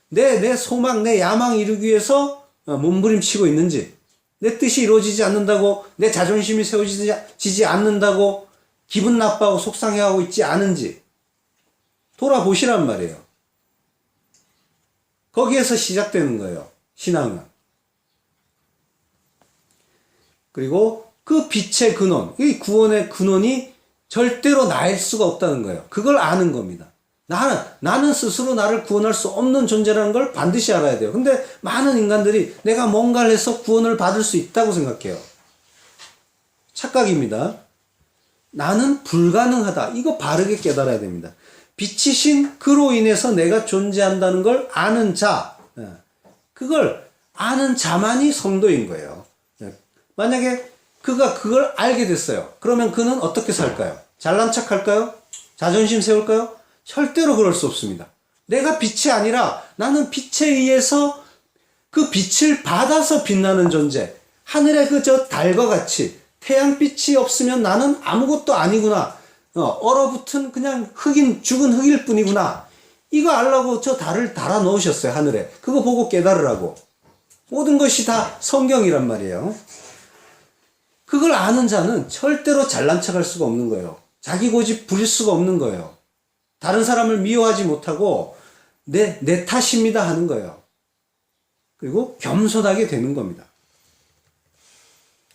내 소망, 내 야망 이루기 위해서 몸부림치고 있는지 내 뜻이 이루어지지 않는다고 내 자존심이 세워지지 않는다고 기분 나빠하고 속상해하고 있지 않은지 돌아보시란 말이에요. 거기에서 시작되는 거예요. 신앙은. 그리고 그 빛의 근원, 이 구원의 근원이 절대로 나일 수가 없다는 거예요. 그걸 아는 겁니다. 나는 스스로 나를 구원할 수 없는 존재라는 걸 반드시 알아야 돼요. 근데 많은 인간들이 내가 뭔가를 해서 구원을 받을 수 있다고 생각해요. 착각입니다. 나는 불가능하다. 이거 바르게 깨달아야 됩니다. 빛이신 그로 인해서 내가 존재한다는 걸 아는 자, 그걸 아는 자만이 성도인 거예요. 만약에 그가 그걸 알게 됐어요. 그러면 그는 어떻게 살까요? 잘난 척 할까요? 자존심 세울까요? 절대로 그럴 수 없습니다. 내가 빛이 아니라 나는 빛에 의해서 그 빛을 받아서 빛나는 존재. 하늘의 저 달과 같이 태양빛이 없으면 나는 아무것도 아니구나. 얼어붙은 그냥 죽은 흙일 뿐이구나. 이거 알라고 저 달을 달아 놓으셨어요, 하늘에. 그거 보고 깨달으라고. 모든 것이 다 성경이란 말이에요. 그걸 아는 자는 절대로 잘난 척할 수가 없는 거예요. 자기 고집 부릴 수가 없는 거예요. 다른 사람을 미워하지 못하고 내 탓입니다 하는 거예요. 그리고 겸손하게 되는 겁니다.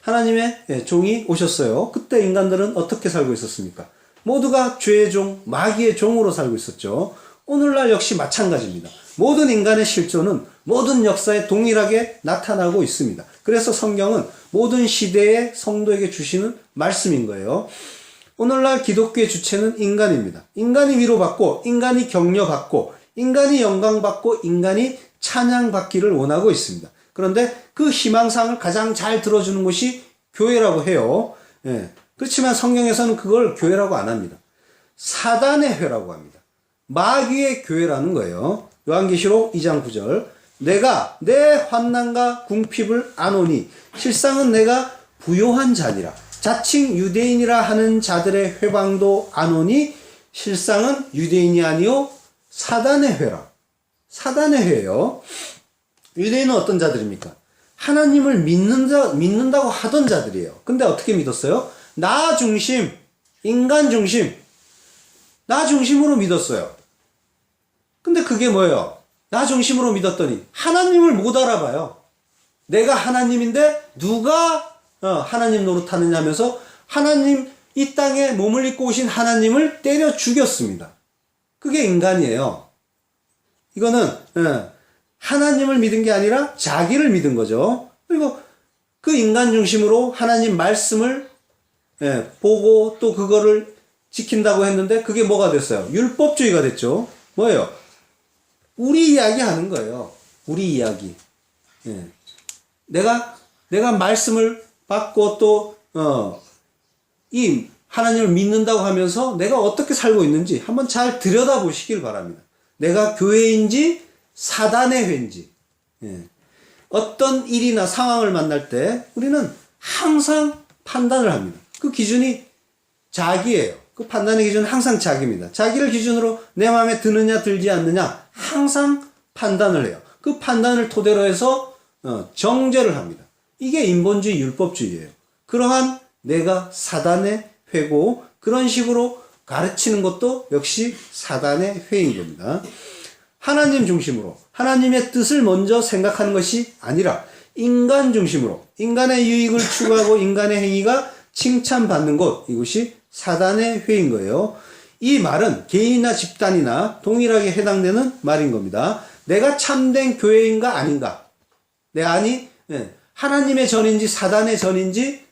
하나님의 종이 오셨어요. 그때 인간들은 어떻게 살고 있었습니까? 모두가 죄의 종, 마귀의 종으로 살고 있었죠. 오늘날 역시 마찬가지입니다. 모든 인간의 실존은 모든 역사에 동일하게 나타나고 있습니다. 그래서 성경은 모든 시대의 성도에게 주시는 말씀인 거예요. 오늘날 기독교의 주체는 인간입니다. 인간이 위로받고, 인간이 격려받고, 인간이 영광받고, 인간이 찬양받기를 원하고 있습니다. 그런데 그 희망사항을 가장 잘 들어주는 곳이 교회라고 해요. 예. 그렇지만 성경에서는 그걸 교회라고 안 합니다. 사단의 회라고 합니다. 마귀의 교회라는 거예요. 요한계시록 2장 9절. 내가 내 환난과 궁핍을 아노니 실상은 내가 부요한 자니라. 자칭 유대인이라 하는 자들의 회방도 아노니 실상은 유대인이 아니요 사단의 회라. 사단의 회예요. 유대인은 어떤 자들입니까? 하나님을 믿는다고 하던 자들이에요. 근데 어떻게 믿었어요? 나 중심, 인간 중심, 나 중심으로 믿었어요. 근데 그게 뭐예요? 나 중심으로 믿었더니 하나님을 못 알아봐요. 내가 하나님인데 누가 하나님 노릇하느냐 하면서 하나님, 이 땅에 몸을 입고 오신 하나님을 때려 죽였습니다. 그게 인간이에요. 이거는 하나님을 믿은 게 아니라 자기를 믿은 거죠. 그리고 그 인간 중심으로 하나님 말씀을 보고 또 그거를 지킨다고 했는데 그게 뭐가 됐어요? 율법주의가 됐죠. 뭐예요? 우리 이야기 하는 거예요. 우리 이야기. 내가 말씀을 받고 또 이 하나님을 믿는다고 하면서 내가 어떻게 살고 있는지 한번 잘 들여다보시길 바랍니다. 내가 교회인지 사단의 회인지. 어떤 일이나 상황을 만날 때 우리는 항상 판단을 합니다. 그 기준이 자기예요. 그 판단의 기준은 항상 자기입니다. 자기를 기준으로 내 마음에 드느냐 들지 않느냐 항상 판단을 해요. 그 판단을 토대로 해서 정죄를 합니다. 이게 인본주의 율법주의예요. 그러한 내가 사단의 회고 그런 식으로 가르치는 것도 역시 사단의 회인 겁니다. 하나님 중심으로 하나님의 뜻을 먼저 생각하는 것이 아니라 인간 중심으로 인간의 유익을 추구하고 인간의 행위가 칭찬받는 곳, 이것이 사단의 회인 거예요. 이 말은 개인이나 집단이나 동일하게 해당되는 말인 겁니다. 내가 참된 교회인가 아닌가? 하나님의 전인지 사단의 전인지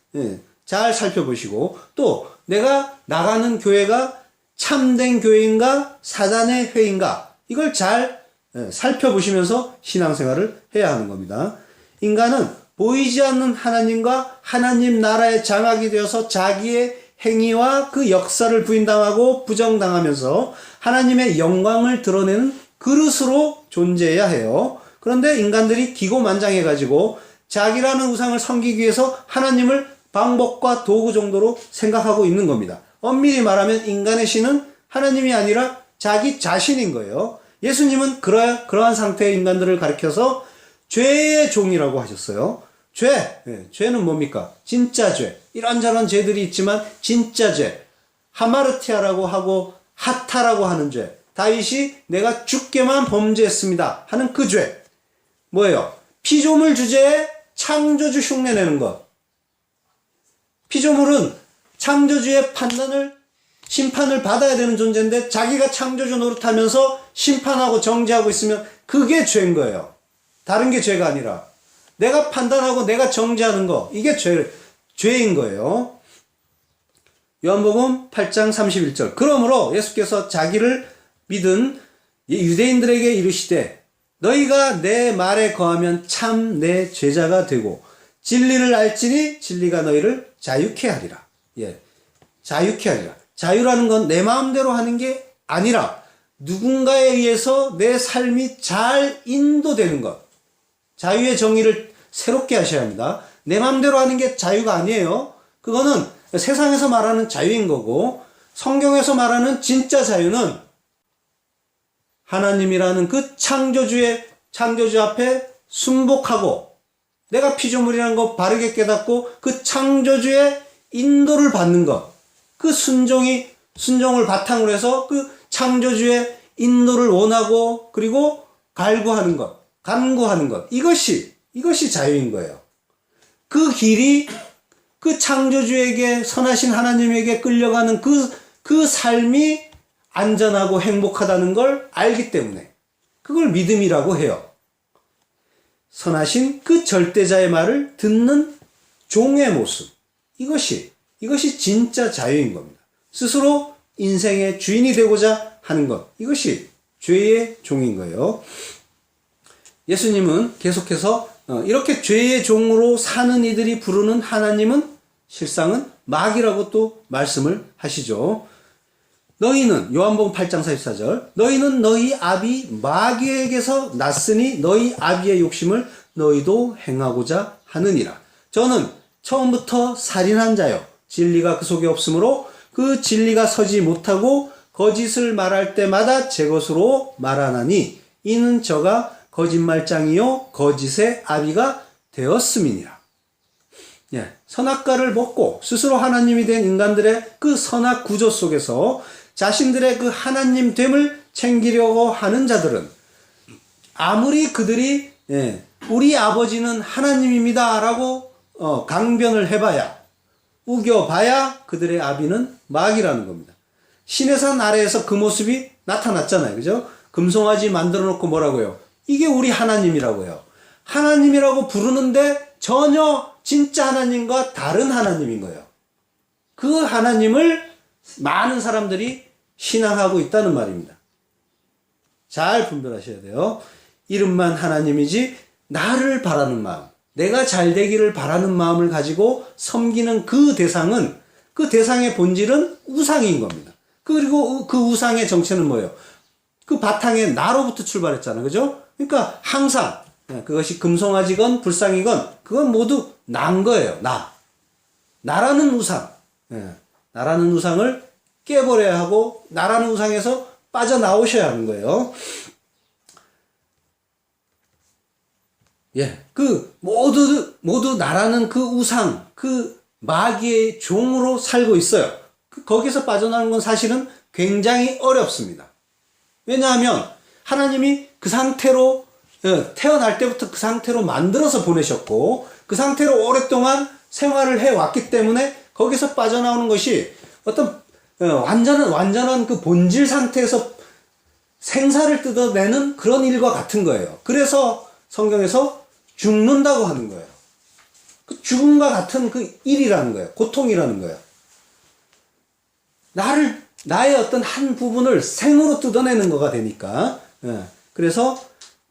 잘 살펴보시고 또 내가 나가는 교회가 참된 교회인가 사단의 회인가 이걸 잘 살펴보시면서 신앙생활을 해야 하는 겁니다. 인간은 보이지 않는 하나님과 하나님 나라의 장악이 되어서 자기의 행위와 그 역사를 부인당하고 부정당하면서 하나님의 영광을 드러내는 그릇으로 존재해야 해요. 그런데 인간들이 기고만장해가지고 자기라는 우상을 섬기기 위해서 하나님을 방법과 도구 정도로 생각하고 있는 겁니다. 엄밀히 말하면 인간의 신은 하나님이 아니라 자기 자신인 거예요. 예수님은 그러한 상태의 인간들을 가리켜서 죄의 종이라고 하셨어요. 죄는 뭡니까? 진짜 죄. 이런저런 죄들이 있지만 진짜 죄. 하마르티아라고 하고 하타라고 하는 죄. 다윗이 내가 주께만 범죄했습니다 하는 그 죄. 뭐예요? 피조물 주제에 창조주 흉내내는 것. 피조물은 창조주의 심판을 받아야 되는 존재인데 자기가 창조주 노릇하면서 심판하고 정죄하고 있으면 그게 죄인 거예요. 다른 게 죄가 아니라 내가 판단하고 내가 정죄하는 거, 이게 죄인 거예요. 요한복음 8장 31절. 그러므로 예수께서 자기를 믿은 유대인들에게 이르시되 너희가 내 말에 거하면 참 내 제자가 되고 진리를 알지니 진리가 너희를 자유케 하리라. 자유케 하리라. 자유라는 건 내 마음대로 하는 게 아니라 누군가에 의해서 내 삶이 잘 인도되는 것. 자유의 정의를 새롭게 하셔야 합니다. 내 마음대로 하는 게 자유가 아니에요. 그거는 세상에서 말하는 자유인 거고 성경에서 말하는 진짜 자유는 하나님이라는 그 창조주 앞에 순복하고 내가 피조물이라는 거 바르게 깨닫고 그 창조주의 인도를 받는 것, 그 순종을 바탕으로 해서 그 창조주의 인도를 원하고 그리고 간구하는 것, 이것이 자유인 거예요. 그 길이 그 창조주에게, 선하신 하나님에게 끌려가는 그 삶이 안전하고 행복하다는 걸 알기 때문에 그걸 믿음이라고 해요. 선하신 그 절대자의 말을 듣는 종의 모습, 이것이 진짜 자유인 겁니다. 스스로 인생의 주인이 되고자 하는 것, 이것이 죄의 종인 거예요. 예수님은 계속해서 이렇게 죄의 종으로 사는 이들이 부르는 하나님은 실상은 마귀라고 또 말씀을 하시죠. 너희는, 요한복음 8장 44절, 너희는 너희 아비 마귀에게서 났으니 너희 아비의 욕심을 너희도 행하고자 하느니라. 저는 처음부터 살인한 자요, 진리가 그 속에 없으므로 그 진리가 서지 못하고 거짓을 말할 때마다 제 것으로 말하나니 이는 저가 거짓말장이요 거짓의 아비가 되었음이니라. 예, 선악과를 먹고 스스로 하나님이 된 인간들의 그 선악 구조 속에서 자신들의 그 하나님됨을 챙기려고 하는 자들은 아무리 그들이 우리 아버지는 하나님입니다 라고 강변을 해봐야, 우겨봐야 그들의 아비는 마귀라는 겁니다. 신의 산 아래에서 그 모습이 나타났잖아요. 그죠? 금송아지 만들어 놓고 뭐라고요? 이게 우리 하나님이라고요. 하나님이라고 부르는데 전혀 진짜 하나님과 다른 하나님인 거예요. 그 하나님을 많은 사람들이 신앙하고 있다는 말입니다. 잘 분별하셔야 돼요. 이름만 하나님이지 나를 바라는 마음, 내가 잘 되기를 바라는 마음을 가지고 섬기는 그 대상의 본질은 우상인 겁니다. 그리고 그 우상의 정체는 뭐예요? 그 바탕에 나로부터 출발했잖아요. 그죠? 그러니까 항상 그것이 금송아지건 불상이건 그건 모두 나인 거예요. 나라는 우상. 나라는 우상을 깨버려야 하고 나라는 우상에서 빠져나오셔야 하는 거예요. 예, 모두 나라는 그 우상, 그 마귀의 종으로 살고 있어요. 거기서 빠져나오는 건 사실은 굉장히 어렵습니다. 왜냐하면 하나님이 그 상태로, 태어날 때부터 그 상태로 만들어서 보내셨고, 그 상태로 오랫동안 생활을 해왔기 때문에 거기서 빠져나오는 것이 어떤 완전한 그 본질 상태에서 생사를 뜯어내는 그런 일과 같은 거예요. 그래서 성경에서 죽는다고 하는 거예요. 그 죽음과 같은 그 일이라는 거예요. 고통이라는 거예요. 나의 어떤 한 부분을 생으로 뜯어내는 거가 되니까, 그래서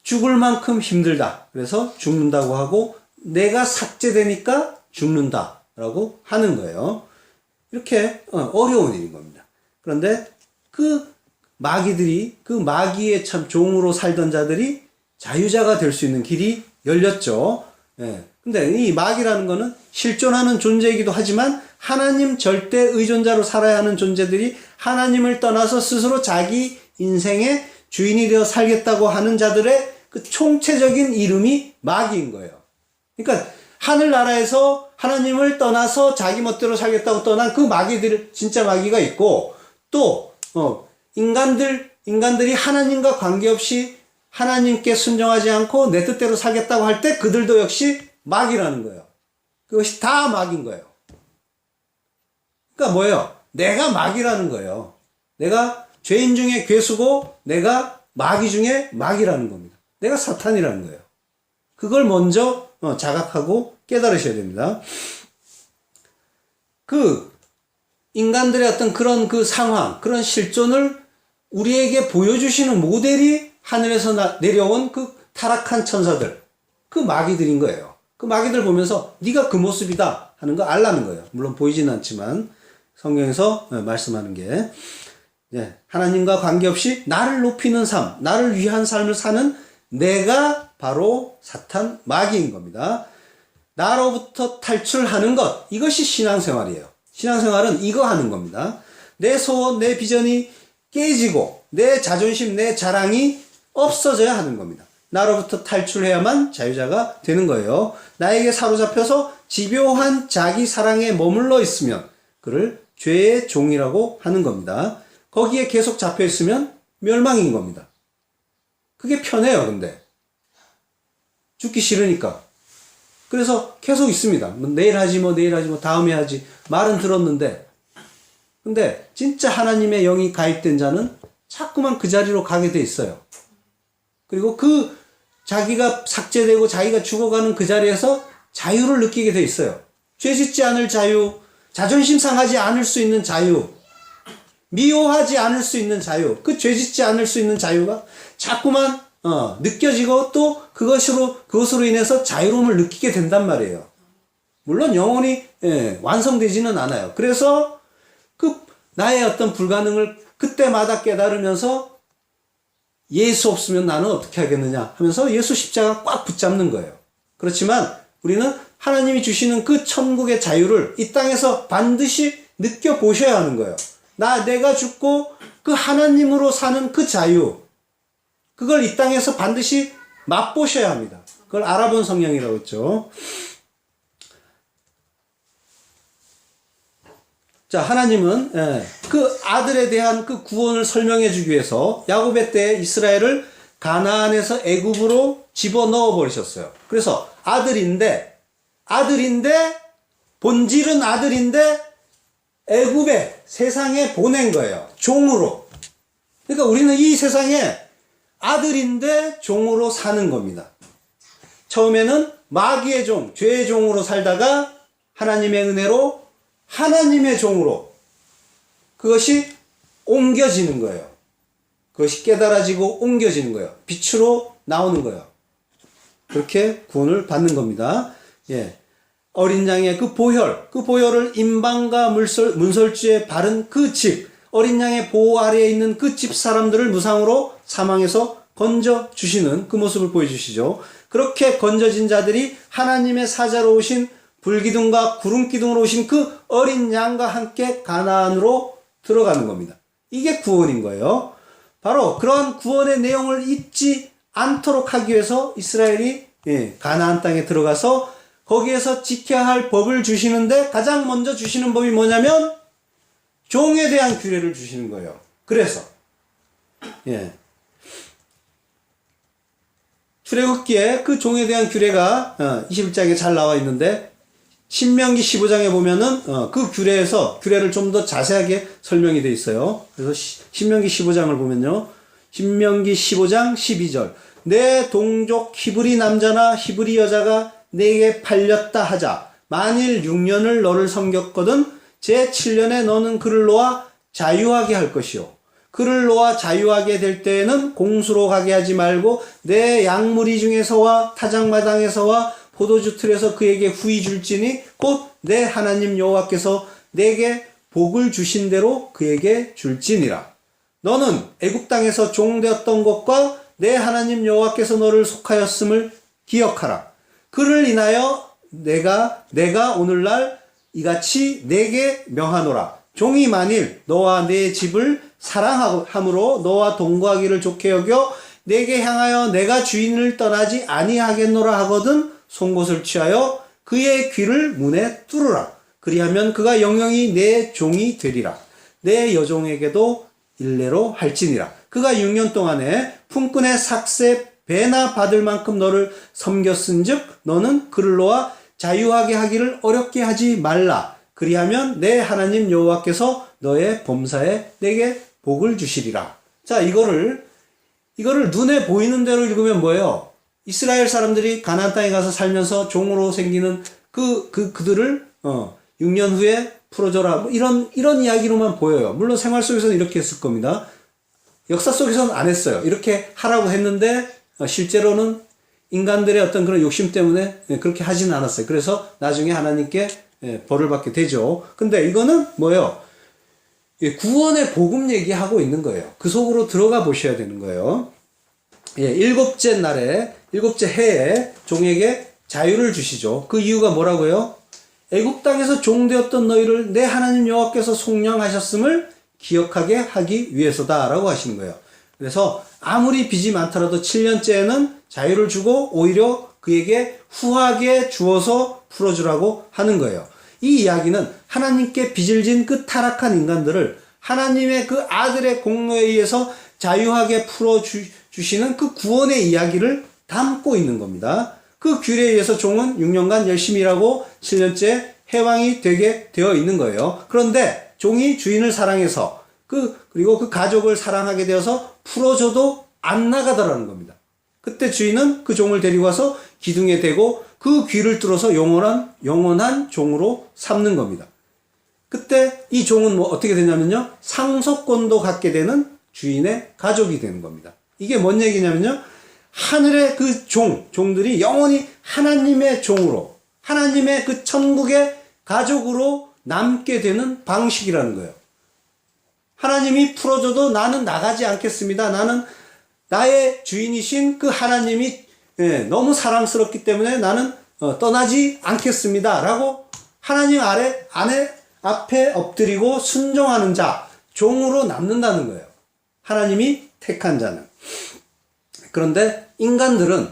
죽을 만큼 힘들다. 그래서 죽는다고 하고, 내가 삭제되니까 죽는다라고 하는 거예요. 이렇게 어려운 일인 겁니다. 그런데 그 마귀의 참 종으로 살던 자들이 자유자가 될 수 있는 길이 열렸죠. 근데 이 마귀라는 거는 실존하는 존재이기도 하지만 하나님 절대 의존자로 살아야 하는 존재들이 하나님을 떠나서 스스로 자기 인생의 주인이 되어 살겠다고 하는 자들의 그 총체적인 이름이 마귀인 거예요. 그러니까 하늘나라에서 하나님을 떠나서 자기 멋대로 살겠다고 떠난 그 마귀들, 진짜 마귀가 있고, 또 인간들이 하나님과 관계없이 하나님께 순종하지 않고 내 뜻대로 살겠다고 할 때 그들도 역시 마귀라는 거예요. 그것이 다 마귀인 거예요. 그러니까 뭐예요? 내가 마귀라는 거예요. 내가 죄인 중에 괴수고 내가 마귀 중에 마귀라는 겁니다. 내가 사탄이라는 거예요. 그걸 먼저 자각하고 깨달으셔야 됩니다. 그 인간들의 어떤 그런 그 상황, 그런 실존을 우리에게 보여주시는 모델이 하늘에서 내려온 그 타락한 천사들, 그 마귀들인 거예요. 그 마귀들 보면서 네가 그 모습이다 하는 거 알라는 거예요. 물론 보이지는 않지만 성경에서 말씀하는 게, 하나님과 관계없이 나를 높이는 삶, 나를 위한 삶을 사는 내가 바로 사탄 마귀인 겁니다. 나로부터 탈출하는 것, 이것이 신앙생활이에요. 신앙생활은 이거 하는 겁니다. 내 소원, 내 비전이 깨지고 내 자존심, 내 자랑이 없어져야 하는 겁니다. 나로부터 탈출해야만 자유자가 되는 거예요. 나에게 사로잡혀서 집요한 자기 사랑에 머물러 있으면 그를 죄의 종이라고 하는 겁니다. 거기에 계속 잡혀 있으면 멸망인 겁니다. 그게 편해요, 근데. 죽기 싫으니까. 그래서 계속 있습니다. 뭐 내일 하지, 다음에 하지. 말은 들었는데. 근데 진짜 하나님의 영이 가입된 자는 자꾸만 그 자리로 가게 돼 있어요. 그리고 그 자기가 삭제되고 자기가 죽어가는 그 자리에서 자유를 느끼게 돼 있어요. 죄 짓지 않을 자유, 자존심 상하지 않을 수 있는 자유, 미워하지 않을 수 있는 자유, 그 죄 짓지 않을 수 있는 자유가 자꾸만 느껴지고 또 그것으로 인해서 자유로움을 느끼게 된단 말이에요. 물론 영원히 완성되지는 않아요. 그래서 그 나의 어떤 불가능을 그때마다 깨달으면서 예수 없으면 나는 어떻게 하겠느냐 하면서 예수 십자가 꽉 붙잡는 거예요. 그렇지만 우리는 하나님이 주시는 그 천국의 자유를 이 땅에서 반드시 느껴보셔야 하는 거예요. 내가 죽고 그 하나님으로 사는 그 자유, 그걸 이 땅에서 반드시 맛보셔야 합니다. 그걸 알아본 성령이라고 했죠. 자, 하나님은 그 아들에 대한 그 구원을 설명해 주기 위해서 야곱의 때 이스라엘을 가나안에서 애굽으로 집어넣어 버리셨어요. 그래서 아들인데 본질은 아들인데 애굽에 세상에 보낸 거예요. 종으로. 그러니까 우리는 이 세상에 아들인데 종으로 사는 겁니다. 처음에는 마귀의 종, 죄의 종으로 살다가 하나님의 은혜로 하나님의 종으로 그것이 옮겨지는 거예요. 그것이 깨달아지고 옮겨지는 거예요. 빛으로 나오는 거예요. 그렇게 구원을 받는 겁니다. 예. 어린 양의 그 보혈을 임방과 문설주에 바른 그 집, 어린 양의 보호 아래에 있는 그 집 사람들을 무상으로 사망에서 건져주시는 그 모습을 보여주시죠. 그렇게 건져진 자들이 하나님의 사자로 오신 불기둥과 구름기둥으로 오신 그 어린 양과 함께 가나안으로 들어가는 겁니다. 이게 구원인 거예요. 바로 그런 구원의 내용을 잊지 않도록 하기 위해서 이스라엘이 가나안 땅에 들어가서 거기에서 지켜야 할 법을 주시는데 가장 먼저 주시는 법이 뭐냐면 종에 대한 규례를 주시는 거예요. 그래서 출애굽기에 그 종에 대한 규례가 21장에 잘 나와 있는데 신명기 15장에 보면은 그 규례를 좀 더 자세하게 설명이 되어 있어요. 그래서 신명기 15장을 보면요. 신명기 15장 12절. 내 동족 히브리 남자나 히브리 여자가 내게 팔렸다 하자. 만일 6년을 너를 섬겼거든 제 7년에 너는 그를 놓아 자유하게 할 것이요. 그를 놓아 자유하게 될 때에는 공수로 가게 하지 말고 내 양무리 중에서와 타작마당에서와 포도주 틀에서 그에게 후히 줄지니 곧 내 하나님 여호와께서 내게 복을 주신 대로 그에게 줄지니라. 너는 애굽 땅에서 종되었던 것과 내 하나님 여호와께서 너를 속하였음을 기억하라. 그를 인하여 내가 오늘날 이같이 내게 명하노라. 종이 만일 너와 내 집을 사랑함으로 너와 동거하기를 좋게 여겨 내게 향하여 내가 주인을 떠나지 아니하겠노라 하거든 송곳을 취하여 그의 귀를 문에 뚫으라. 그리하면 그가 영영이 내 종이 되리라. 내 여종에게도 일례로 할지니라. 그가 6년 동안에 품꾼의 삭세 배나 받을 만큼 너를 섬겼은즉 너는 그를 놓아 자유하게 하기를 어렵게 하지 말라. 그리하면 내 하나님 여호와께서 너의 범사에 내게 복을 주시리라. 자, 이거를 눈에 보이는 대로 읽으면 뭐예요? 이스라엘 사람들이 가나안 땅에 가서 살면서 종으로 생기는 그들을 6년 후에 풀어줘라. 뭐 이런 이야기로만 보여요. 물론 생활 속에서는 이렇게 했을 겁니다. 역사 속에서는 안 했어요. 이렇게 하라고 했는데 실제로는 인간들의 어떤 그런 욕심 때문에 그렇게 하지는 않았어요. 그래서 나중에 하나님께 벌을 받게 되죠. 근데 이거는 뭐예요? 구원의 복음 얘기하고 있는 거예요. 그 속으로 들어가 보셔야 되는 거예요. 일곱째 해에 종에게 자유를 주시죠. 그 이유가 뭐라고요? 애굽 땅에서 종되었던 너희를 내 하나님 여호와께서 속량하셨음을 기억하게 하기 위해서다라고 하시는 거예요. 그래서 아무리 빚이 많더라도 7년째에는 자유를 주고 오히려 그에게 후하게 주어서 풀어주라고 하는 거예요. 이 이야기는 하나님께 빚을 진 그 타락한 인간들을 하나님의 그 아들의 공로에 의해서 자유하게 풀어주시는 그 구원의 이야기를 담고 있는 겁니다. 그 규례에 의해서 종은 6년간 열심히 일하고 7년째 해왕이 되게 되어 있는 거예요. 그런데 종이 주인을 사랑해서 그리고 그 가족을 사랑하게 되어서 풀어줘도 안 나가더라는 겁니다. 그때 주인은 그 종을 데리고 와서 기둥에 대고 그 귀를 뚫어서 영원한 종으로 삼는 겁니다. 그때 이 종은 어떻게 되냐면요, 상속권도 갖게 되는 주인의 가족이 되는 겁니다. 이게 뭔 얘기냐면요, 하늘의 그 종들이 영원히 하나님의 종으로, 하나님의 그 천국의 가족으로 남게 되는 방식이라는 거예요. 하나님이 풀어줘도 나는 나가지 않겠습니다. 나는 나의 주인이신 그 하나님이 너무 사랑스럽기 때문에 나는 떠나지 않겠습니다. 라고 하나님 앞에 엎드리고 순종하는 자, 종으로 남는다는 거예요. 하나님이 택한 자는. 그런데 인간들은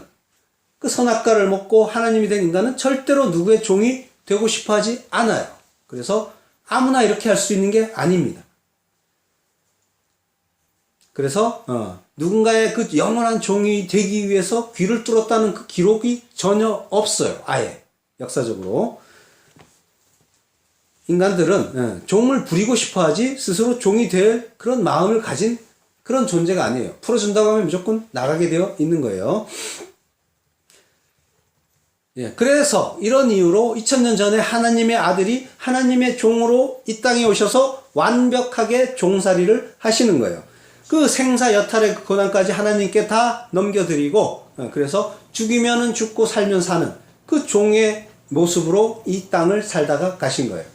그 선악과를 먹고 하나님이 된 인간은 절대로 누구의 종이 되고 싶어 하지 않아요. 그래서 아무나 이렇게 할 수 있는 게 아닙니다. 그래서 누군가의 그 영원한 종이 되기 위해서 귀를 뚫었다는 그 기록이 전혀 없어요. 아예 역사적으로. 인간들은 종을 부리고 싶어 하지 스스로 종이 될 그런 마음을 가진 그런 존재가 아니에요. 풀어준다고 하면 무조건 나가게 되어 있는 거예요. 예, 그래서 이런 이유로 2000년 전에 하나님의 아들이 하나님의 종으로 이 땅에 오셔서 완벽하게 종살이를 하시는 거예요. 그 생사 여탈의 그 고난까지 하나님께 다 넘겨드리고, 그래서 죽이면은 죽고 살면 사는 그 종의 모습으로 이 땅을 살다가 가신 거예요.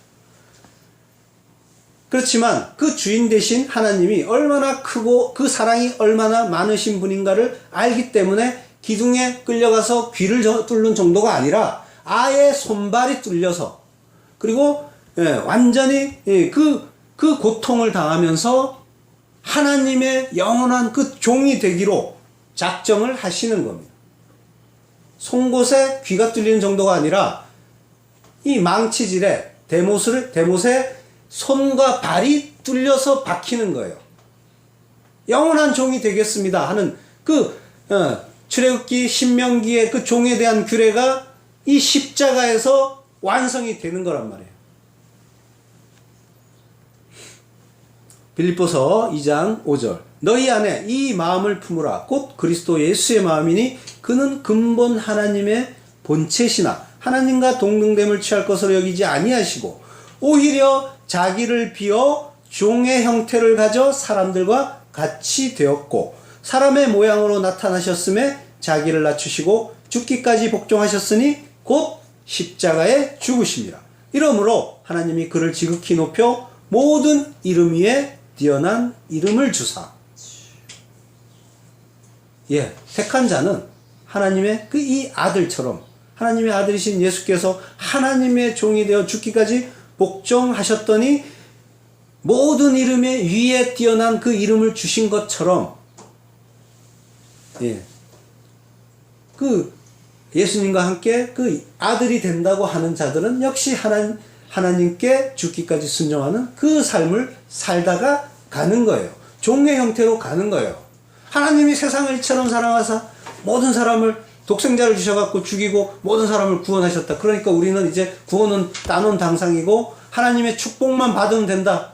그렇지만 그 주인 되신 하나님이 얼마나 크고 그 사랑이 얼마나 많으신 분인가를 알기 때문에 기둥에 끌려가서 귀를 뚫는 정도가 아니라 아예 손발이 뚫려서, 그리고 완전히 그 고통을 당하면서 하나님의 영원한 그 종이 되기로 작정을 하시는 겁니다. 송곳에 귀가 뚫리는 정도가 아니라 이 망치질에 대못에 손과 발이 뚫려서 박히는 거예요. 영원한 종이 되겠습니다 하는 그 출애굽기 신명기의 그 종에 대한 규례가 이 십자가에서 완성이 되는 거란 말이에요. 빌립보서 2장 5절, 너희 안에 이 마음을 품으라. 곧 그리스도 예수의 마음이니 그는 근본 하나님의 본체시나 하나님과 동등됨을 취할 것으로 여기지 아니하시고 오히려 자기를 비어 종의 형태를 가져 사람들과 같이 되었고 사람의 모양으로 나타나셨음에 자기를 낮추시고 죽기까지 복종하셨으니 곧 십자가에 죽으심이라. 이러므로 하나님이 그를 지극히 높여 모든 이름 위에 뛰어난 이름을 주사. 예, 택한 자는 하나님의 그 이 아들처럼 하나님의 아들이신 예수께서 하나님의 종이 되어 죽기까지 복종하셨더니 모든 이름의 위에 뛰어난 그 이름을 주신 것처럼, 예, 그 예수님과 함께 그 아들이 된다고 하는 자들은 역시 하나님께 죽기까지 순종하는 그 삶을 살다가 가는 거예요. 종의 형태로 가는 거예요. 하나님이 세상을 이처럼 사랑하사 모든 사람을 독생자를 주셔갖고 죽이고 모든 사람을 구원하셨다. 그러니까 우리는 이제 구원은 따놓은 당상이고 하나님의 축복만 받으면 된다.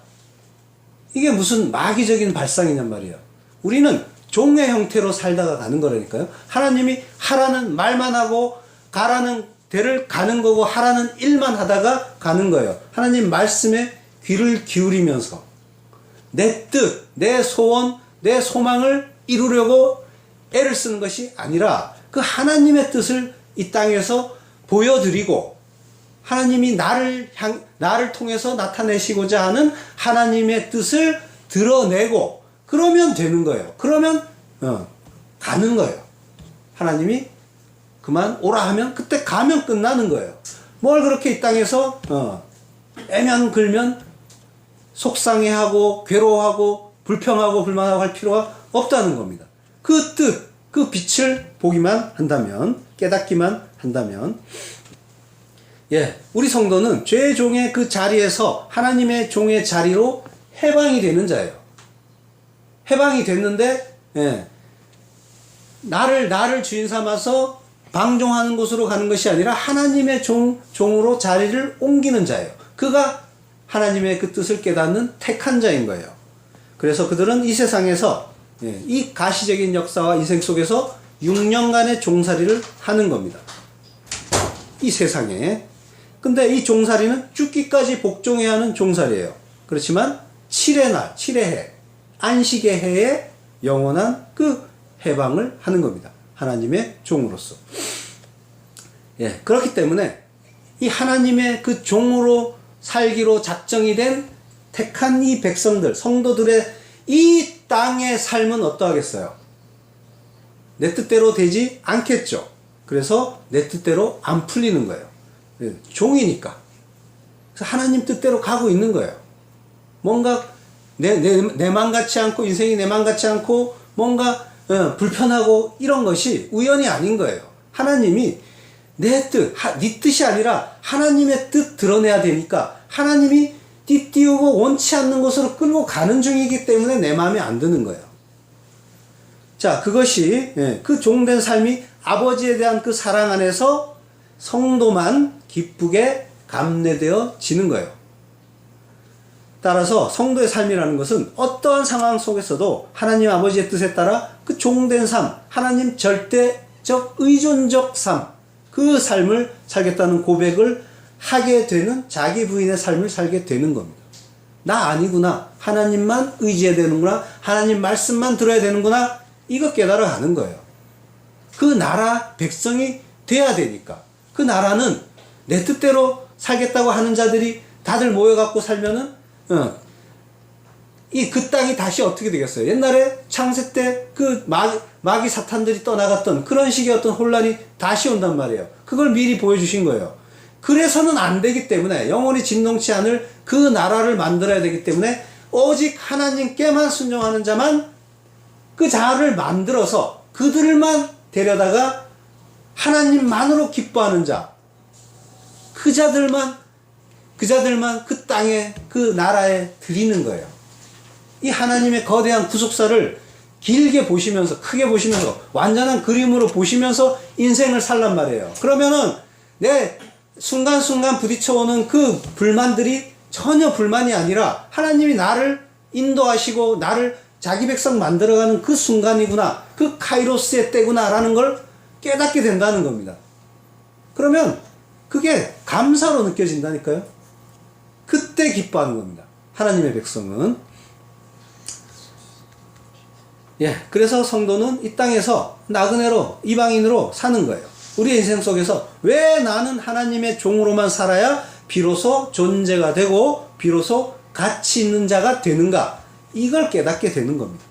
이게 무슨 마귀적인 발상이냔 말이에요. 우리는 종의 형태로 살다가 가는 거라니까요. 하나님이 하라는 말만 하고 가라는 데를 가는 거고 하라는 일만 하다가 가는 거예요. 하나님 말씀에 귀를 기울이면서 내 뜻, 내 소원, 내 소망을 이루려고 애를 쓰는 것이 아니라 그 하나님의 뜻을 이 땅에서 보여드리고 하나님이 나를 통해서 나타내시고자 하는 하나님의 뜻을 드러내고 그러면 되는 거예요. 그러면 가는 거예요. 하나님이 그만 오라 하면 그때 가면 끝나는 거예요. 뭘 그렇게 이 땅에서 애면 글면 속상해하고 괴로워하고 불평하고 불만하고 할 필요가 없다는 겁니다. 그 뜻, 그 빛을 보기만 한다면, 깨닫기만 한다면, 예, 우리 성도는 죄의 종의 그 자리에서 하나님의 종의 자리로 해방이 되는 자예요. 해방이 됐는데, 예, 나를 주인 삼아서 방종하는 곳으로 가는 것이 아니라 하나님의 종으로 자리를 옮기는 자예요. 그가 하나님의 그 뜻을 깨닫는 택한 자인 거예요. 그래서 그들은 이 세상에서, 예, 이 가시적인 역사와 인생 속에서 6년간의 종살이를 하는 겁니다. 이 세상에. 근데 이 종살이는 죽기까지 복종해야 하는 종살이에요. 그렇지만 7의 날, 7의 해, 안식의 해에 영원한 그 해방을 하는 겁니다. 하나님의 종으로서. 예, 그렇기 때문에 이 하나님의 그 종으로 살기로 작정이 된 택한 이 백성들, 성도들의 이 땅의 삶은 어떠하겠어요? 내 뜻대로 되지 않겠죠. 그래서 내 뜻대로 안 풀리는 거예요. 종이니까. 그래서 하나님 뜻대로 가고 있는 거예요. 뭔가 내 맘 같지 않고, 인생이 내 맘 같지 않고, 뭔가 불편하고 이런 것이 우연이 아닌 거예요. 하나님이 내 뜻, 네 뜻이 아니라 하나님의 뜻 드러내야 되니까 하나님이 띠띠우고 원치 않는 곳으로 끌고 가는 중이기 때문에 내 마음에 안 드는 거예요. 자, 그것이, 그 종된 삶이 아버지에 대한 그 사랑 안에서 성도만 기쁘게 감내되어 지는 거예요. 따라서 성도의 삶이라는 것은 어떠한 상황 속에서도 하나님 아버지의 뜻에 따라 그 종된 삶, 하나님 절대적 의존적 삶, 그 삶을 살겠다는 고백을 하게 되는 자기 부인의 삶을 살게 되는 겁니다. 나 아니구나. 하나님만 의지해야 되는구나. 하나님 말씀만 들어야 되는구나. 이거 깨달아 가는 거예요. 그 나라 백성이 돼야 되니까. 그 나라는 내 뜻대로 살겠다고 하는 자들이 다들 모여갖고 살면은, 그 땅이 다시 어떻게 되겠어요? 옛날에 창세 때 그 마귀 사탄들이 떠나갔던 그런 식의 어떤 혼란이 다시 온단 말이에요. 그걸 미리 보여주신 거예요. 그래서는 안 되기 때문에, 영원히 진동치 않을 그 나라를 만들어야 되기 때문에 오직 하나님께만 순종하는 자만, 그 자를 만들어서 그들만 데려다가 하나님만으로 기뻐하는 자, 그 자들만 그 땅에, 그 나라에 드리는 거예요. 이 하나님의 거대한 구속사를 길게 보시면서, 크게 보시면서, 완전한 그림으로 보시면서 인생을 살란 말이에요. 그러면은 내 순간순간 부딪혀오는 그 불만들이 전혀 불만이 아니라 하나님이 나를 인도하시고 나를 자기 백성 만들어가는 그 순간이구나, 그 카이로스의 때구나 라는 걸 깨닫게 된다는 겁니다. 그러면 그게 감사로 느껴진다니까요. 그때 기뻐하는 겁니다. 하나님의 백성은. 예, 그래서 성도는 이 땅에서 나그네로, 이방인으로 사는 거예요. 우리의 인생 속에서 왜 나는 하나님의 종으로만 살아야 비로소 존재가 되고 비로소 가치 있는 자가 되는가, 이걸 깨닫게 되는 겁니다.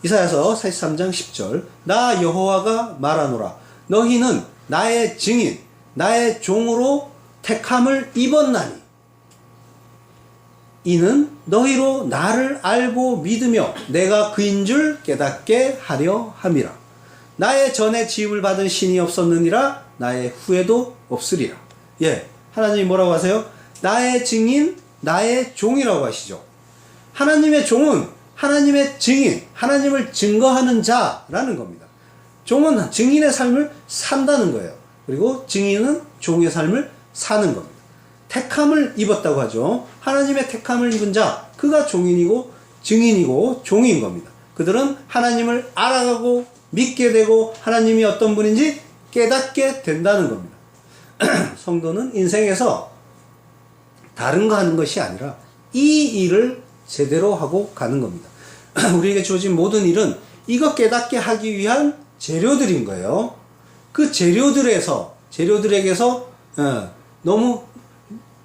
이사야서 43장 10절, 나 여호와가 말하노라. 너희는 나의 증인, 나의 종으로 택함을 입었나니 이는 너희로 나를 알고 믿으며 내가 그인 줄 깨닫게 하려 함이라. 나의 전에 지음을 받은 신이 없었느니라 나의 후에도 없으리라. 예, 하나님이 뭐라고 하세요? 나의 증인, 나의 종이라고 하시죠. 하나님의 종은 하나님의 증인, 하나님을 증거하는 자라는 겁니다. 종은 증인의 삶을 산다는 거예요. 그리고 증인은 종의 삶을 사는 겁니다. 택함을 입었다고 하죠. 하나님의 택함을 입은 자, 그가 종인이고 증인이고 종인 겁니다. 그들은 하나님을 알아가고 믿게 되고 하나님이 어떤 분인지 깨닫게 된다는 겁니다. 성도는 인생에서 다른 거 하는 것이 아니라 이 일을 제대로 하고 가는 겁니다. 우리에게 주어진 모든 일은 이거 깨닫게 하기 위한 재료들인 거예요. 그 재료들에게서 너무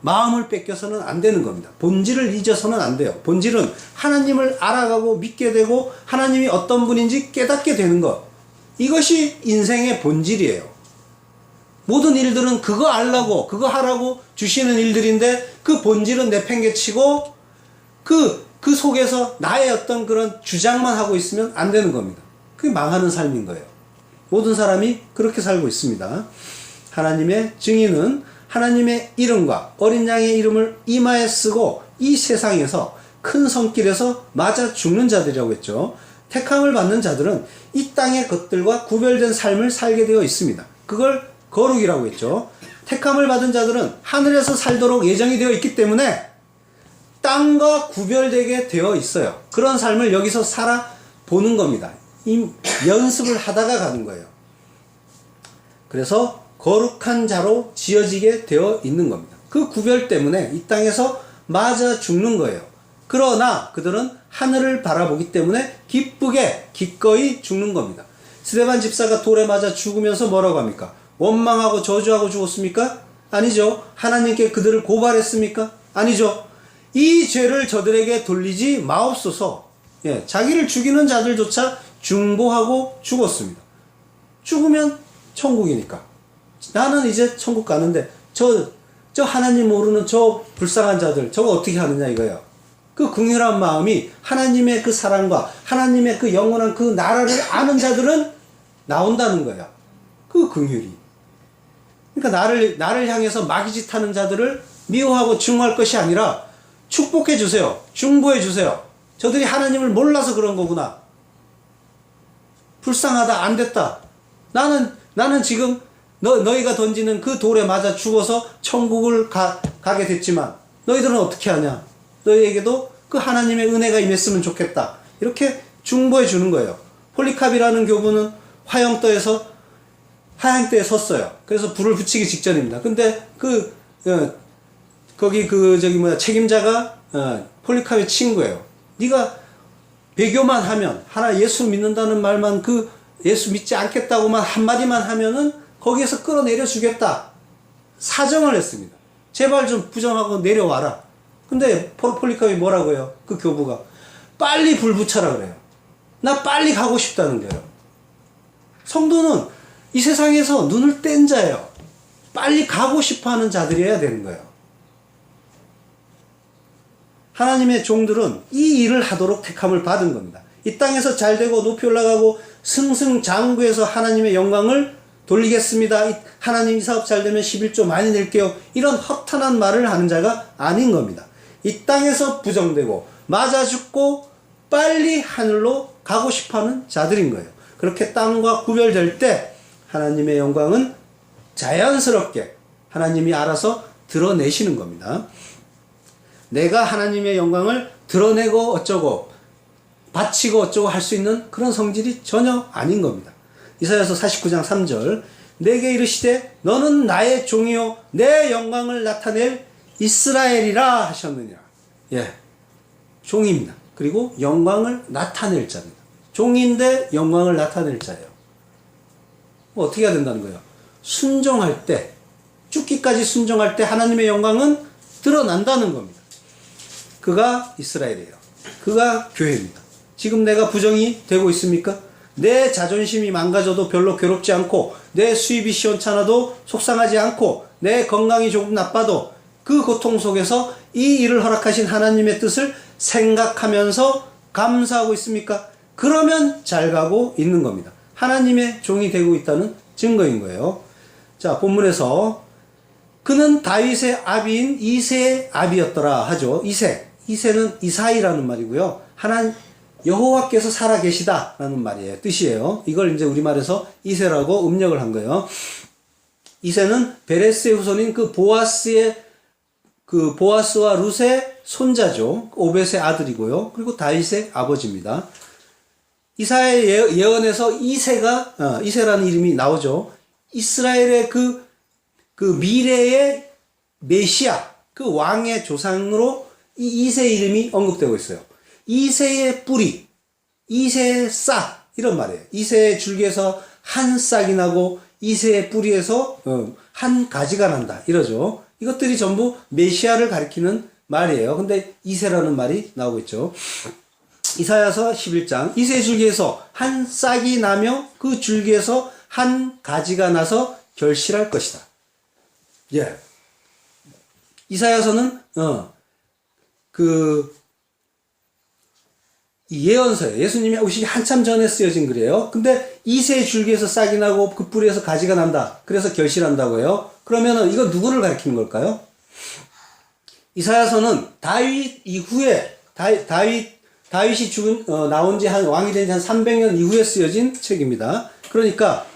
마음을 뺏겨서는 안 되는 겁니다. 본질을 잊어서는 안 돼요. 본질은 하나님을 알아가고 믿게 되고 하나님이 어떤 분인지 깨닫게 되는 것. 이것이 인생의 본질이에요. 모든 일들은 그거 알라고, 그거 하라고 주시는 일들인데 그 본질은 내팽개치고 그 속에서 나의 어떤 그런 주장만 하고 있으면 안 되는 겁니다. 그게 망하는 삶인 거예요. 모든 사람이 그렇게 살고 있습니다. 하나님의 증인은 하나님의 이름과 어린 양의 이름을 이마에 쓰고 이 세상에서 큰 손길에서 맞아 죽는 자들이라고 했죠. 택함을 받는 자들은 이 땅의 것들과 구별된 삶을 살게 되어 있습니다. 그걸 거룩이라고 했죠. 택함을 받은 자들은 하늘에서 살도록 예정이 되어 있기 때문에 땅과 구별되게 되어 있어요. 그런 삶을 여기서 살아보는 겁니다. 연습을 하다가 가는 거예요. 그래서 거룩한 자로 지어지게 되어 있는 겁니다. 그 구별 때문에 이 땅에서 맞아 죽는 거예요. 그러나 그들은 하늘을 바라보기 때문에 기쁘게 기꺼이 죽는 겁니다. 스데반 집사가 돌에 맞아 죽으면서 뭐라고 합니까? 원망하고 저주하고 죽었습니까? 아니죠. 하나님께 그들을 고발했습니까? 아니죠. 이 죄를 저들에게 돌리지 마옵소서. 예, 자기를 죽이는 자들조차 중보하고 죽었습니다. 죽으면 천국이니까. 나는 이제 천국 가는데 저 하나님 모르는 저 불쌍한 자들 저거 어떻게 하느냐 이거예요. 그 긍휼한 마음이 하나님의 그 사랑과 하나님의 그 영원한 그 나라를 아는 자들은 나온다는 거예요. 그 긍휼이. 그러니까 나를 향해서 마귀짓 하는 자들을 미워하고 증오할 것이 아니라 축복해 주세요. 중보해 주세요. 저들이 하나님을 몰라서 그런 거구나. 불쌍하다. 안 됐다. 나는 지금 너희가 던지는 그 돌에 맞아 죽어서 천국을 가게 됐지만 너희들은 어떻게 하냐? 너희에게도 그 하나님의 은혜가 임했으면 좋겠다. 이렇게 중보해 주는 거예요. 폴리캅이라는 교부는 화영떠에서 하양대에 섰어요. 그래서 불을 붙이기 직전입니다. 근데 거기 책임자가 폴리캅의 친구예요. 네가 배교만 하면 하나 예수 믿는다는 말만 예수 믿지 않겠다고만 한마디만 하면은 거기에서 끌어내려 주겠다. 사정을 했습니다. 제발 좀 부정하고 내려와라. 근데 폴리캅이 뭐라고 해요? 그 교부가 빨리 불 붙여라 그래요. 나 빨리 가고 싶다는 거예요. 성도는 이 세상에서 눈을 뗀 자예요. 빨리 가고 싶어하는 자들이어야 되는 거예요. 하나님의 종들은 이 일을 하도록 택함을 받은 겁니다. 이 땅에서 잘되고 높이 올라가고 승승장구해서 하나님의 영광을 돌리겠습니다. 하나님 이 사업 잘되면 11조 많이 낼게요. 이런 허탄한 말을 하는 자가 아닌 겁니다. 이 땅에서 부정되고 맞아 죽고 빨리 하늘로 가고 싶어하는 자들인 거예요. 그렇게 땅과 구별될 때 하나님의 영광은 자연스럽게 하나님이 알아서 드러내시는 겁니다. 내가 하나님의 영광을 드러내고 어쩌고 바치고 어쩌고 할 수 있는 그런 성질이 전혀 아닌 겁니다. 이사야서 49장 3절 내게 이르시되 너는 나의 종이요 내 영광을 나타낼 이스라엘이라 하셨느니라. 예, 종입니다. 그리고 영광을 나타낼 자입니다. 종인데 영광을 나타낼 자예요. 어떻게 해야 된다는 거예요? 순종할 때, 죽기까지 순종할 때 하나님의 영광은 드러난다는 겁니다. 그가 이스라엘이에요. 그가 교회입니다. 지금 내가 부정이 되고 있습니까? 내 자존심이 망가져도 별로 괴롭지 않고 내 수입이 시원찮아도 속상하지 않고 내 건강이 조금 나빠도 그 고통 속에서 이 일을 허락하신 하나님의 뜻을 생각하면서 감사하고 있습니까? 그러면 잘 가고 있는 겁니다. 하나님의 종이 되고 있다는 증거인 거예요. 자, 본문에서 그는 다윗의 아비인 이새의 아비였더라 하죠. 이새는 이사이라는 말이고요. 여호와께서 살아계시다라는 말이에요. 뜻이에요. 이걸 이제 우리말에서 이새라고 음력을 한 거예요. 이새는 베레스의 후손인 보아스와 룻의 손자죠. 오벳의 아들이고요. 그리고 다윗의 아버지입니다. 이사야의 예언에서 이새라는 이름이 나오죠. 이스라엘의 그 미래의 메시아, 그 왕의 조상으로 이 이새 이름이 언급되고 있어요. 이새의 뿌리, 이새의 싹, 이런 말이에요. 이새의 줄기에서 한 싹이 나고 이새의 뿌리에서 한 가지가 난다. 이러죠. 이것들이 전부 메시아를 가리키는 말이에요. 근데 이새라는 말이 나오고 있죠. 이사야서 11장 이새의 줄기에서 한 싹이 나며 그 줄기에서 한 가지가 나서 결실할 것이다. 예. 이사야서는 이 예언서예요. 예수님이 오시기 한참 전에 쓰여진 글이에요. 근데 이새의 줄기에서 싹이 나고 그 뿌리에서 가지가 난다. 그래서 결실한다고 해요. 그러면은 이거 누구를 가리키는 걸까요? 이사야서는 다윗 이후에 다윗이 나온 지 왕이 된 지 한 300년 이후에 쓰여진 책입니다. 그러니까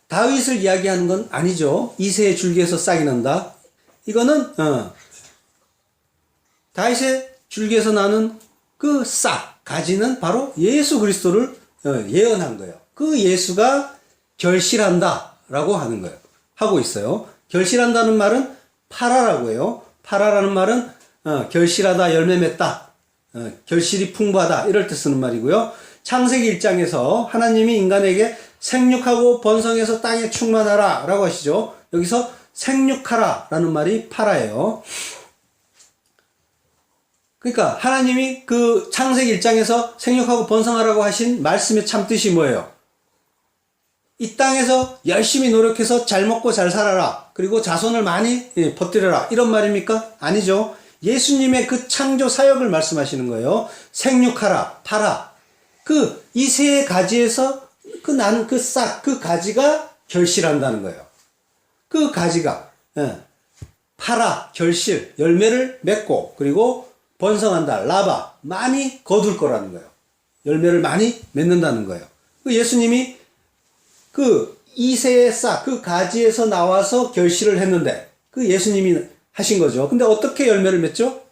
다윗을 이야기하는 건 아니죠. 이새의 줄기에서 싹이 난다. 이거는 다윗의 줄기에서 나는 그 싹, 가지는 바로 예수 그리스도를 예언한 거예요. 그 예수가 결실한다 라고 하는 거예요. 하고 있어요. 결실한다는 말은 파라라고 해요. 파라라는 말은 결실하다, 열매 맺다, 결실이 풍부하다 이럴 때 쓰는 말이고요. 창세기 1장에서 하나님이 인간에게 생육하고 번성해서 땅에 충만하라 라고 하시죠. 여기서 생육하라 라는 말이 파라예요. 그러니까 하나님이 그 창세기 1장에서 생육하고 번성하라고 하신 말씀의 참뜻이 뭐예요? 이 땅에서 열심히 노력해서 잘 먹고 잘 살아라. 그리고 자손을 많이 퍼뜨려라. 이런 말입니까? 아니죠. 예수님의 그 창조 사역을 말씀하시는 거예요. 생육하라, 파라. 그 이새의 가지에서 나는 그 싹, 그 가지가 결실한다는 거예요. 그 가지가 파라, 결실, 열매를 맺고 그리고 번성한다, 라바, 많이 거둘 거라는 거예요. 열매를 많이 맺는다는 거예요. 그 예수님이 그 이새의 싹, 그 가지에서 나와서 결실을 했는데 그 예수님이 하신 거죠. 근데 어떻게 열매를 맺죠?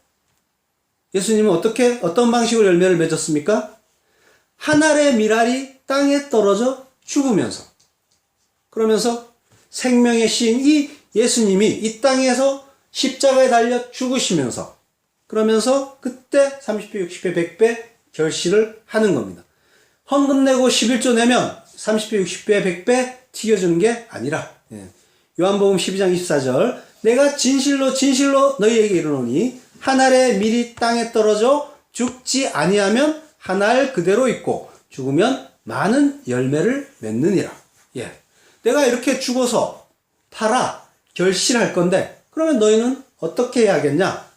예수님은 어떤 방식으로 열매를 맺었습니까? 한 알의 밀알이 땅에 떨어져 죽으면서, 그러면서 생명의 시인 이 예수님이 이 땅에서 십자가에 달려 죽으시면서, 그러면서 그때 30배, 60배, 100배 결실을 하는 겁니다. 헌금 내고 11조 내면 30배, 60배, 100배 튀겨주는 게 아니라, 요한복음 12장 24절, 내가 진실로 진실로 너희에게 이르노니 한 알의 밀이 땅에 떨어져 죽지 아니하면 한 알 그대로 있고 죽으면 많은 열매를 맺느니라. 내가 이렇게 죽어서 팔아 결실할 건데 그러면 너희는 어떻게 해야겠냐?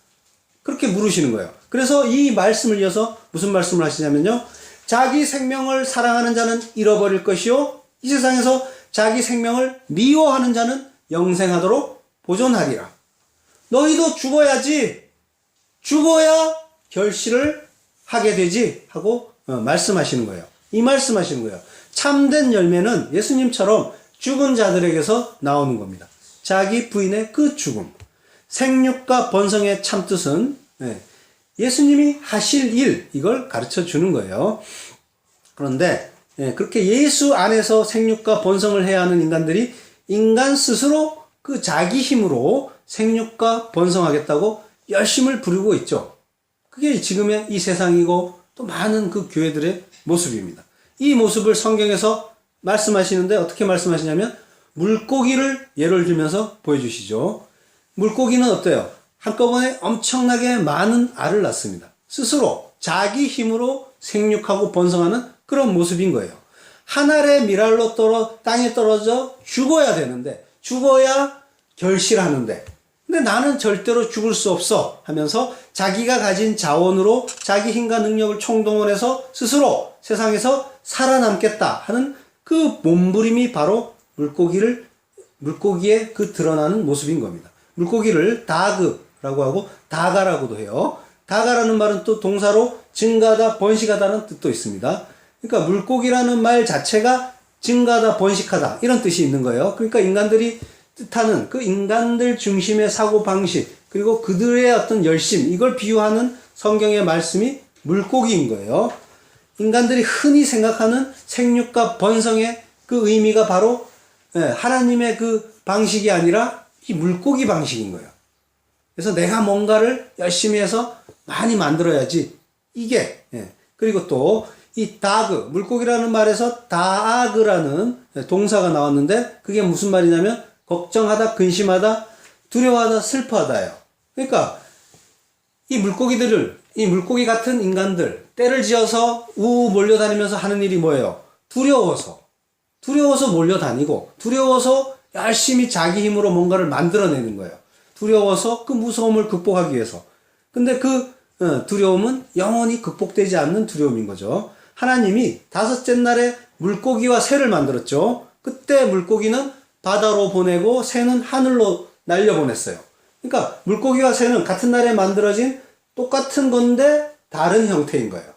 그렇게 물으시는 거예요. 그래서 이 말씀을 이어서 무슨 말씀을 하시냐면요. 자기 생명을 사랑하는 자는 잃어버릴 것이요. 이 세상에서 자기 생명을 미워하는 자는 영생하도록 보존하리라. 너희도 죽어야지. 죽어야 결실을 하게 되지 하고 말씀하시는 거예요. 이 말씀하시는 거예요. 참된 열매는 예수님처럼 죽은 자들에게서 나오는 겁니다. 자기 부인의 그 죽음. 생육과 번성의 참뜻은 예수님이 하실 일, 이걸 가르쳐 주는 거예요. 그런데 그렇게 예수 안에서 생육과 번성을 해야 하는 인간들이 인간 스스로 그 자기 힘으로 생육과 번성하겠다고 열심을 부리고 있죠. 그게 지금의 이 세상이고 또 많은 그 교회들의 모습입니다. 이 모습을 성경에서 말씀하시는데 어떻게 말씀하시냐면 물고기를 예를 들면서 보여주시죠. 물고기는 어때요? 한꺼번에 엄청나게 많은 알을 낳습니다. 스스로 자기 힘으로 생육하고 번성하는 그런 모습인 거예요. 한 알의 밀알로 땅에 떨어져 죽어야 되는데, 죽어야 결실하는데, 근데 나는 절대로 죽을 수 없어 하면서 자기가 가진 자원으로 자기 힘과 능력을 총동원해서 스스로 세상에서 살아남겠다 하는 그 몸부림이 바로 물고기의 그 드러나는 모습인 겁니다. 물고기를 다그라고 하고 다가라고도 해요. 다가라는 말은 또 동사로 증가하다, 번식하다는 뜻도 있습니다. 그러니까 물고기라는 말 자체가 증가하다, 번식하다 이런 뜻이 있는 거예요. 그러니까 인간들이 뜻하는 그 인간들 중심의 사고방식, 그리고 그들의 어떤 열심, 이걸 비유하는 성경의 말씀이 물고기인 거예요. 인간들이 흔히 생각하는 생육과 번성의 그 의미가 바로 하나님의 그 방식이 아니라 이 물고기 방식인 거예요. 그래서 내가 뭔가를 열심히 해서 많이 만들어야지. 이게, 그리고 또 이 다그, 물고기라는 말에서 다아그라는 동사가 나왔는데 그게 무슨 말이냐면 걱정하다, 근심하다, 두려워하다, 슬퍼하다예요. 그러니까 이 물고기 같은 인간들, 때를 지어서 우우 몰려다니면서 하는 일이 뭐예요? 두려워서 몰려다니고, 두려워서 열심히 자기 힘으로 뭔가를 만들어내는 거예요. 두려워서 그 무서움을 극복하기 위해서. 근데 그 두려움은 영원히 극복되지 않는 두려움인 거죠. 하나님이 다섯째 날에 물고기와 새를 만들었죠. 그때 물고기는 바다로 보내고 새는 하늘로 날려보냈어요. 그러니까 물고기와 새는 같은 날에 만들어진 똑같은 건데 다른 형태인 거예요.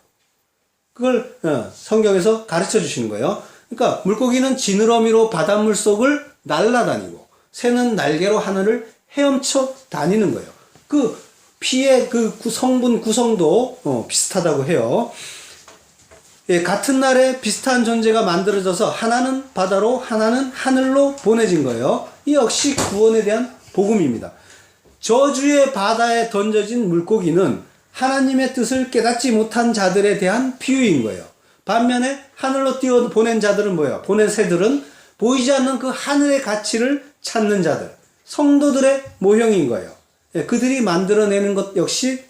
그걸 성경에서 가르쳐 주시는 거예요. 그러니까 물고기는 지느러미로 바닷물 속을 날아다니고 새는 날개로 하늘을 헤엄쳐 다니는 거예요. 그 피의 그 성분 구성도 비슷하다고 해요. 예, 같은 날에 비슷한 존재가 만들어져서 하나는 바다로 하나는 하늘로 보내진 거예요. 이 역시 구원에 대한 복음입니다. 저주의 바다에 던져진 물고기는 하나님의 뜻을 깨닫지 못한 자들에 대한 비유인 거예요. 반면에 하늘로 띄워 보낸 자들은 뭐예요? 보낸 새들은 보이지 않는 그 하늘의 가치를 찾는 자들, 성도들의 모형인 거예요. 예, 그들이 만들어내는 것 역시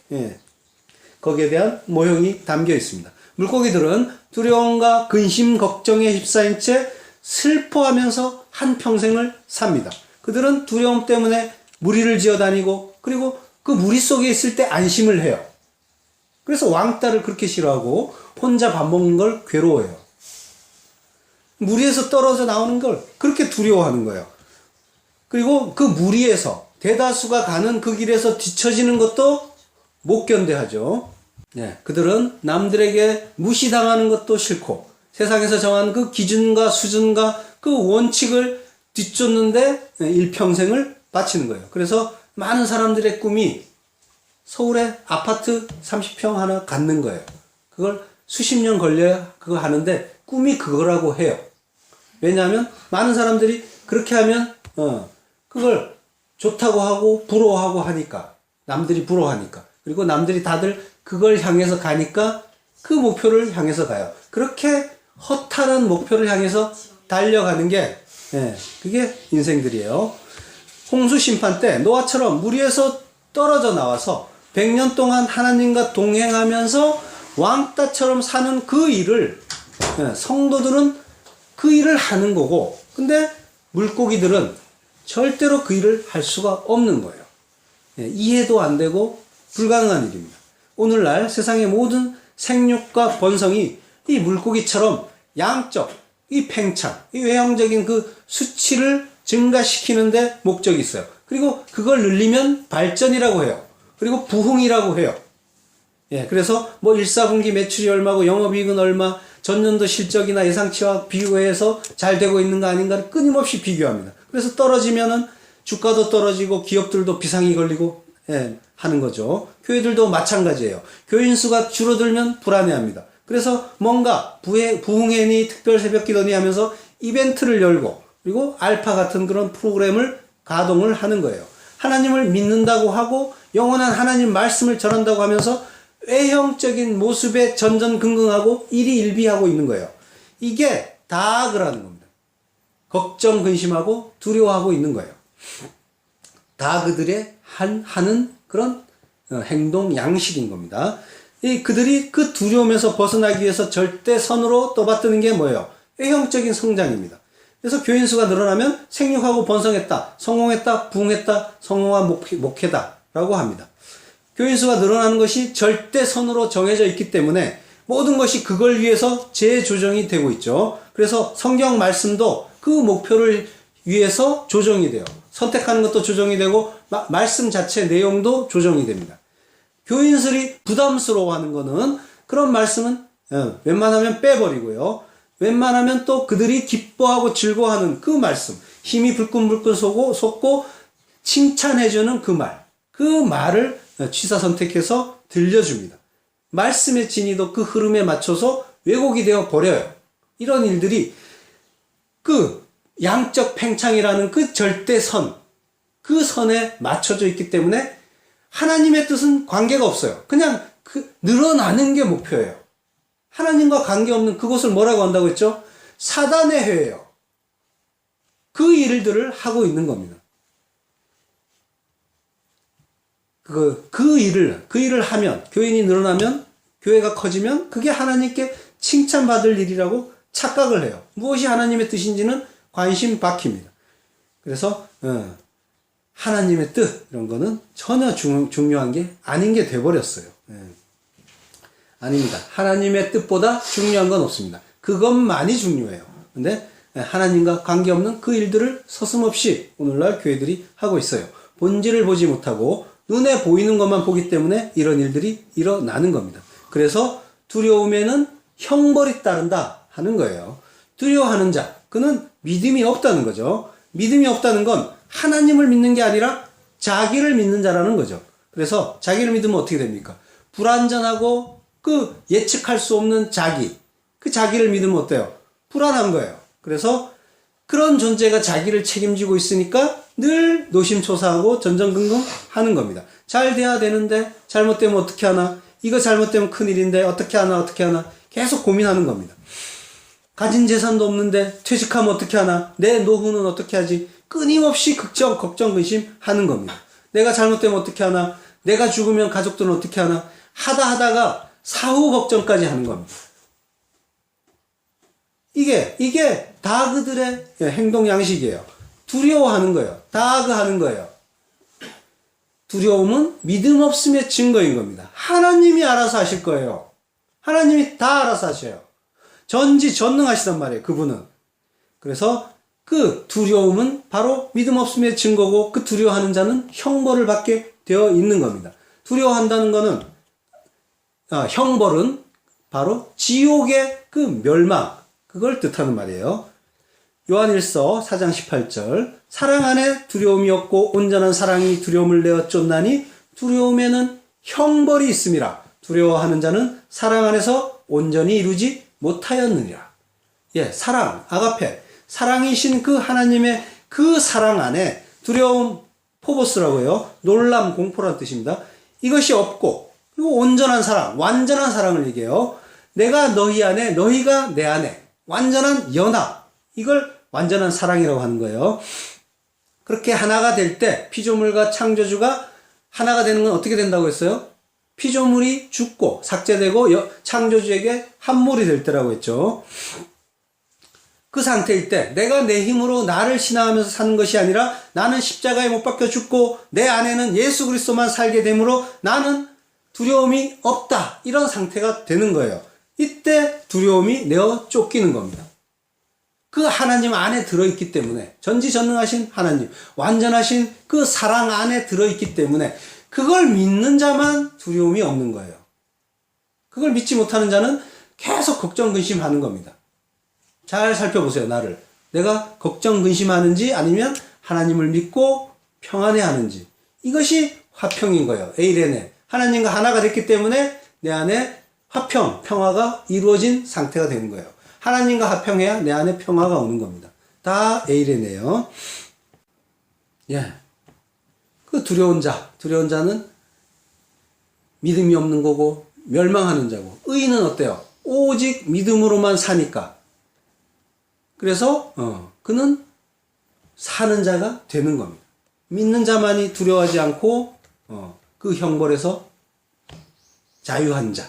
거기에 대한 모형이 담겨 있습니다. 물고기들은 두려움과 근심, 걱정에 휩싸인 채 슬퍼하면서 한평생을 삽니다. 그들은 두려움 때문에 무리를 지어 다니고 그리고 그 무리 속에 있을 때 안심을 해요. 그래서 왕따를 그렇게 싫어하고 혼자 밥 먹는 걸 괴로워해요. 무리에서 떨어져 나오는 걸 그렇게 두려워하는 거예요. 그리고 그 무리에서 대다수가 가는 그 길에서 뒤처지는 것도 못 견뎌하죠. 네, 그들은 남들에게 무시당하는 것도 싫고 세상에서 정한 그 기준과 수준과 그 원칙을 뒤쫓는데 일평생을 바치는 거예요. 그래서 많은 사람들의 꿈이 서울에 아파트 30평 하나 갖는 거예요. 그걸 수십 년 걸려야 그거 하는데 꿈이 그거라고 해요. 왜냐하면 많은 사람들이 그렇게 하면 그걸 좋다고 하고 부러워하고 하니까, 남들이 부러워하니까, 그리고 남들이 다들 그걸 향해서 가니까 그 목표를 향해서 가요. 그렇게 허탈한 목표를 향해서 달려가는 게 그게 인생들이에요. 홍수 심판 때 노아처럼 무리에서 떨어져 나와서 100년 동안 하나님과 동행하면서 왕따처럼 사는 그 일을 성도들은 그 일을 하는 거고, 근데 물고기들은 절대로 그 일을 할 수가 없는 거예요. 이해도 안 되고 불가능한 일입니다. 오늘날 세상의 모든 생육과 번성이 이 물고기처럼 양적, 이 팽창, 이 외형적인 그 수치를 증가시키는데 목적이 있어요. 그리고 그걸 늘리면 발전이라고 해요. 그리고 부흥이라고 해요. 그래서 뭐 1사분기 매출이 얼마고 영업이익은 얼마, 전년도 실적이나 예상치와 비교해서 잘 되고 있는가 아닌가를 끊임없이 비교합니다. 그래서 떨어지면은 주가도 떨어지고 기업들도 비상이 걸리고 하는 거죠. 교회들도 마찬가지예요. 교인 수가 줄어들면 불안해합니다. 그래서 뭔가 부흥회니 특별 새벽기도니 하면서 이벤트를 열고 그리고 알파 같은 그런 프로그램을 가동을 하는 거예요. 하나님을 믿는다고 하고 영원한 하나님 말씀을 전한다고 하면서 외형적인 모습에 전전긍긍하고 일희일비하고 있는 거예요. 이게 다 그러는 겁니다. 걱정, 근심하고 두려워하고 있는 거예요. 다 그들의 하는 그런 행동 양식인 겁니다. 그들이 그 두려움에서 벗어나기 위해서 절대선으로 떠받드는 게 뭐예요? 외형적인 성장입니다. 그래서 교인 수가 늘어나면 생육하고 번성했다, 성공했다, 부흥했다, 성공한 목회다 라고 합니다. 교인 수가 늘어나는 것이 절대선으로 정해져 있기 때문에 모든 것이 그걸 위해서 재조정이 되고 있죠. 그래서 성경 말씀도 그 목표를 위해서 조정이 돼요. 선택하는 것도 조정이 되고 말씀 자체 내용도 조정이 됩니다. 교인들이 부담스러워하는 거는 그런 말씀은 웬만하면 빼버리고요. 웬만하면 또 그들이 기뻐하고 즐거워하는 그 말씀, 힘이 불끈불끈 솟고 칭찬해주는 그 말을 취사 선택해서 들려줍니다. 말씀의 진리도 그 흐름에 맞춰서 왜곡이 되어 버려요. 이런 일들이 그 양적 팽창이라는 그 절대선, 그 선에 맞춰져 있기 때문에 하나님의 뜻은 관계가 없어요. 그냥 늘어나는 게 목표예요. 하나님과 관계없는 그것을 뭐라고 한다고 했죠? 사단의 회예요. 그 일들을 하고 있는 겁니다. 그 일을 하면, 교인이 늘어나면, 교회가 커지면 그게 하나님께 칭찬받을 일이라고 착각을 해요. 무엇이 하나님의 뜻인지는 관심 박힙니다. 그래서 하나님의 뜻 이런 거는 전혀 중요한 게 아닌 게 돼버렸어요. 아닙니다. 하나님의 뜻보다 중요한 건 없습니다. 그것만이 중요해요. 근데 하나님과 관계없는 그 일들을 서슴없이 오늘날 교회들이 하고 있어요. 본질을 보지 못하고 눈에 보이는 것만 보기 때문에 이런 일들이 일어나는 겁니다. 그래서 두려움에는 형벌이 따른다 하는 거예요. 두려워하는 자, 그는 믿음이 없다는 거죠. 믿음이 없다는 건 하나님을 믿는 게 아니라 자기를 믿는 자라는 거죠. 그래서 자기를 믿으면 어떻게 됩니까? 불완전하고 그 예측할 수 없는 자기, 그 자기를 믿으면 어때요? 불안한 거예요. 그래서 그런 존재가 자기를 책임지고 있으니까 늘 노심초사하고 전전긍긍 하는 겁니다. 잘 돼야 되는데 잘못되면 어떻게 하나? 이거 잘못되면 큰일인데 어떻게 하나? 어떻게 하나? 계속 고민하는 겁니다. 가진 재산도 없는데 퇴직하면 어떻게 하나? 내 노후는 어떻게 하지? 끊임없이 걱정, 근심 하는 겁니다. 내가 잘못되면 어떻게 하나? 내가 죽으면 가족들은 어떻게 하나? 하다가 사후 걱정까지 하는 겁니다. 이게 다 그들의 행동 양식이에요. 두려워하는 거예요. 다그하는 거예요. 두려움은 믿음 없음의 증거인 겁니다. 하나님이 알아서 하실 거예요. 하나님이 다 알아서 하셔요. 전지전능하시단 말이에요. 그분은. 그래서 그 두려움은 바로 믿음 없음의 증거고 그 두려워하는 자는 형벌을 받게 되어 있는 겁니다. 두려워한다는 거는 형벌은 바로 지옥의 그 멸망, 그걸 뜻하는 말이에요. 요한일서 4장 18절, 사랑 안에 두려움이 없고 온전한 사랑이 두려움을 내어 쫓나니 두려움에는 형벌이 있음이라. 두려워하는 자는 사랑 안에서 온전히 이루지 못하였느니라. 사랑, 아가페, 사랑이신 그 하나님의 그 사랑 안에 두려움, 포보스라고요. 놀람, 공포란 뜻입니다. 이것이 없고, 그리고 온전한 사랑, 완전한 사랑을 얘기해요. 내가 너희 안에, 너희가 내 안에, 완전한 연합, 이걸 완전한 사랑이라고 하는 거예요. 그렇게 하나가 될 때 피조물과 창조주가 하나가 되는 건 어떻게 된다고 했어요? 피조물이 죽고 삭제되고 창조주에게 한물이 될 때라고 했죠. 그 상태일 때 내가 내 힘으로 나를 신앙하면서 사는 것이 아니라 나는 십자가에 못 박혀 죽고 내 안에는 예수 그리스도만 살게 되므로 나는 두려움이 없다. 이런 상태가 되는 거예요. 이때 두려움이 내어 쫓기는 겁니다. 그 하나님 안에 들어있기 때문에, 전지전능하신 하나님, 완전하신 그 사랑 안에 들어있기 때문에 그걸 믿는 자만 두려움이 없는 거예요. 그걸 믿지 못하는 자는 계속 걱정 근심하는 겁니다. 잘 살펴보세요. 나를. 내가 걱정 근심하는지 아니면 하나님을 믿고 평안해하는지. 이것이 화평인 거예요. 에이레네. 하나님과 하나가 됐기 때문에 내 안에 화평, 평화가 이루어진 상태가 되는 거예요. 하나님과 화평해야 내 안에 평화가 오는 겁니다. 다 에이레네요. 그 두려운 자는 믿음이 없는 거고 멸망하는 자고, 의인은 어때요? 오직 믿음으로만 사니까. 그래서 그는 사는 자가 되는 겁니다. 믿는 자만이 두려워하지 않고 그 형벌에서 자유한 자,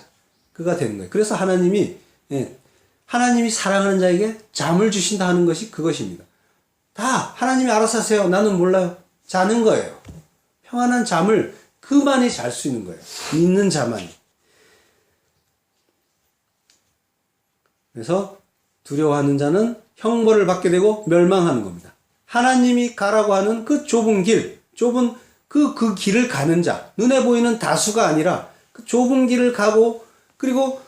그가 되는 거예요. 그래서 하나님이 사랑하는 자에게 잠을 주신다 하는 것이 그것입니다. 다 하나님이 알아서 하세요. 나는 몰라요. 자는 거예요. 평안한 잠을 그만이 잘 수 있는 거예요. 믿는 자만이. 그래서 두려워하는 자는 형벌을 받게 되고 멸망하는 겁니다. 하나님이 가라고 하는 그 좁은 길, 그 길을 가는 자, 눈에 보이는 다수가 아니라 그 좁은 길을 가고, 그리고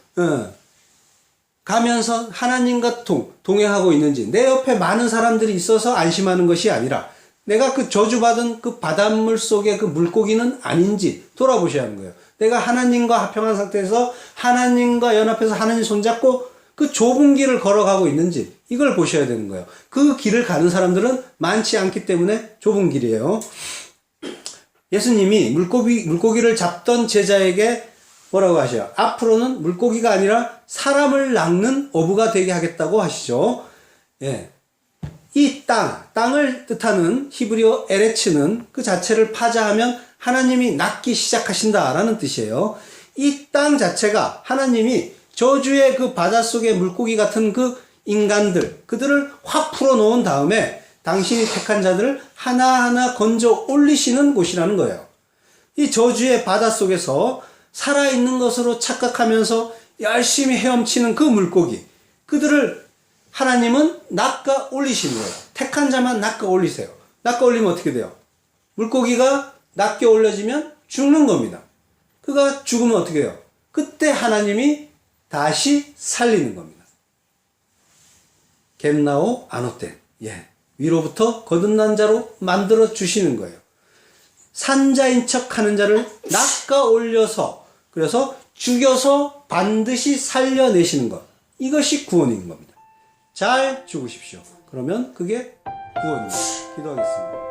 가면서 하나님과 동행하고 있는지, 내 옆에 많은 사람들이 있어서 안심하는 것이 아니라 내가 그 저주받은 그 바닷물 속의 그 물고기는 아닌지 돌아보셔야 하는 거예요. 내가 하나님과 합평한 상태에서 하나님과 연합해서 하나님 손잡고 그 좁은 길을 걸어가고 있는지, 이걸 보셔야 되는 거예요. 그 길을 가는 사람들은 많지 않기 때문에 좁은 길이에요. 예수님이 물고기를 잡던 제자에게 뭐라고 하셔요? 앞으로는 물고기가 아니라 사람을 낚는 어부가 되게 하겠다고 하시죠. 이 땅을 뜻하는 히브리어 에레츠는 그 자체를 파자하면 하나님이 낚기 시작하신다라는 뜻이에요. 이 땅 자체가 하나님이 저주의 그 바닷속의 물고기 같은 그 인간들, 그들을 확 풀어놓은 다음에 당신이 택한 자들을 하나하나 건져 올리시는 곳이라는 거예요. 이 저주의 바닷속에서 살아있는 것으로 착각하면서 열심히 헤엄치는 그 물고기, 그들을 하나님은 낚아 올리신 거예요. 택한 자만 낚아 올리세요. 낚아 올리면 어떻게 돼요? 물고기가 낚여 올려지면 죽는 겁니다. 그가 죽으면 어떻게 해요? 그때 하나님이 다시 살리는 겁니다. 겟나오 아노텐. 위로부터 거듭난 자로 만들어 주시는 거예요. 산자인 척 하는 자를 낚아 올려서, 그래서 죽여서 반드시 살려내시는 것. 이것이 구원인 겁니다. 잘 죽으십시오. 그러면 그게 구원입니다. 기도하겠습니다.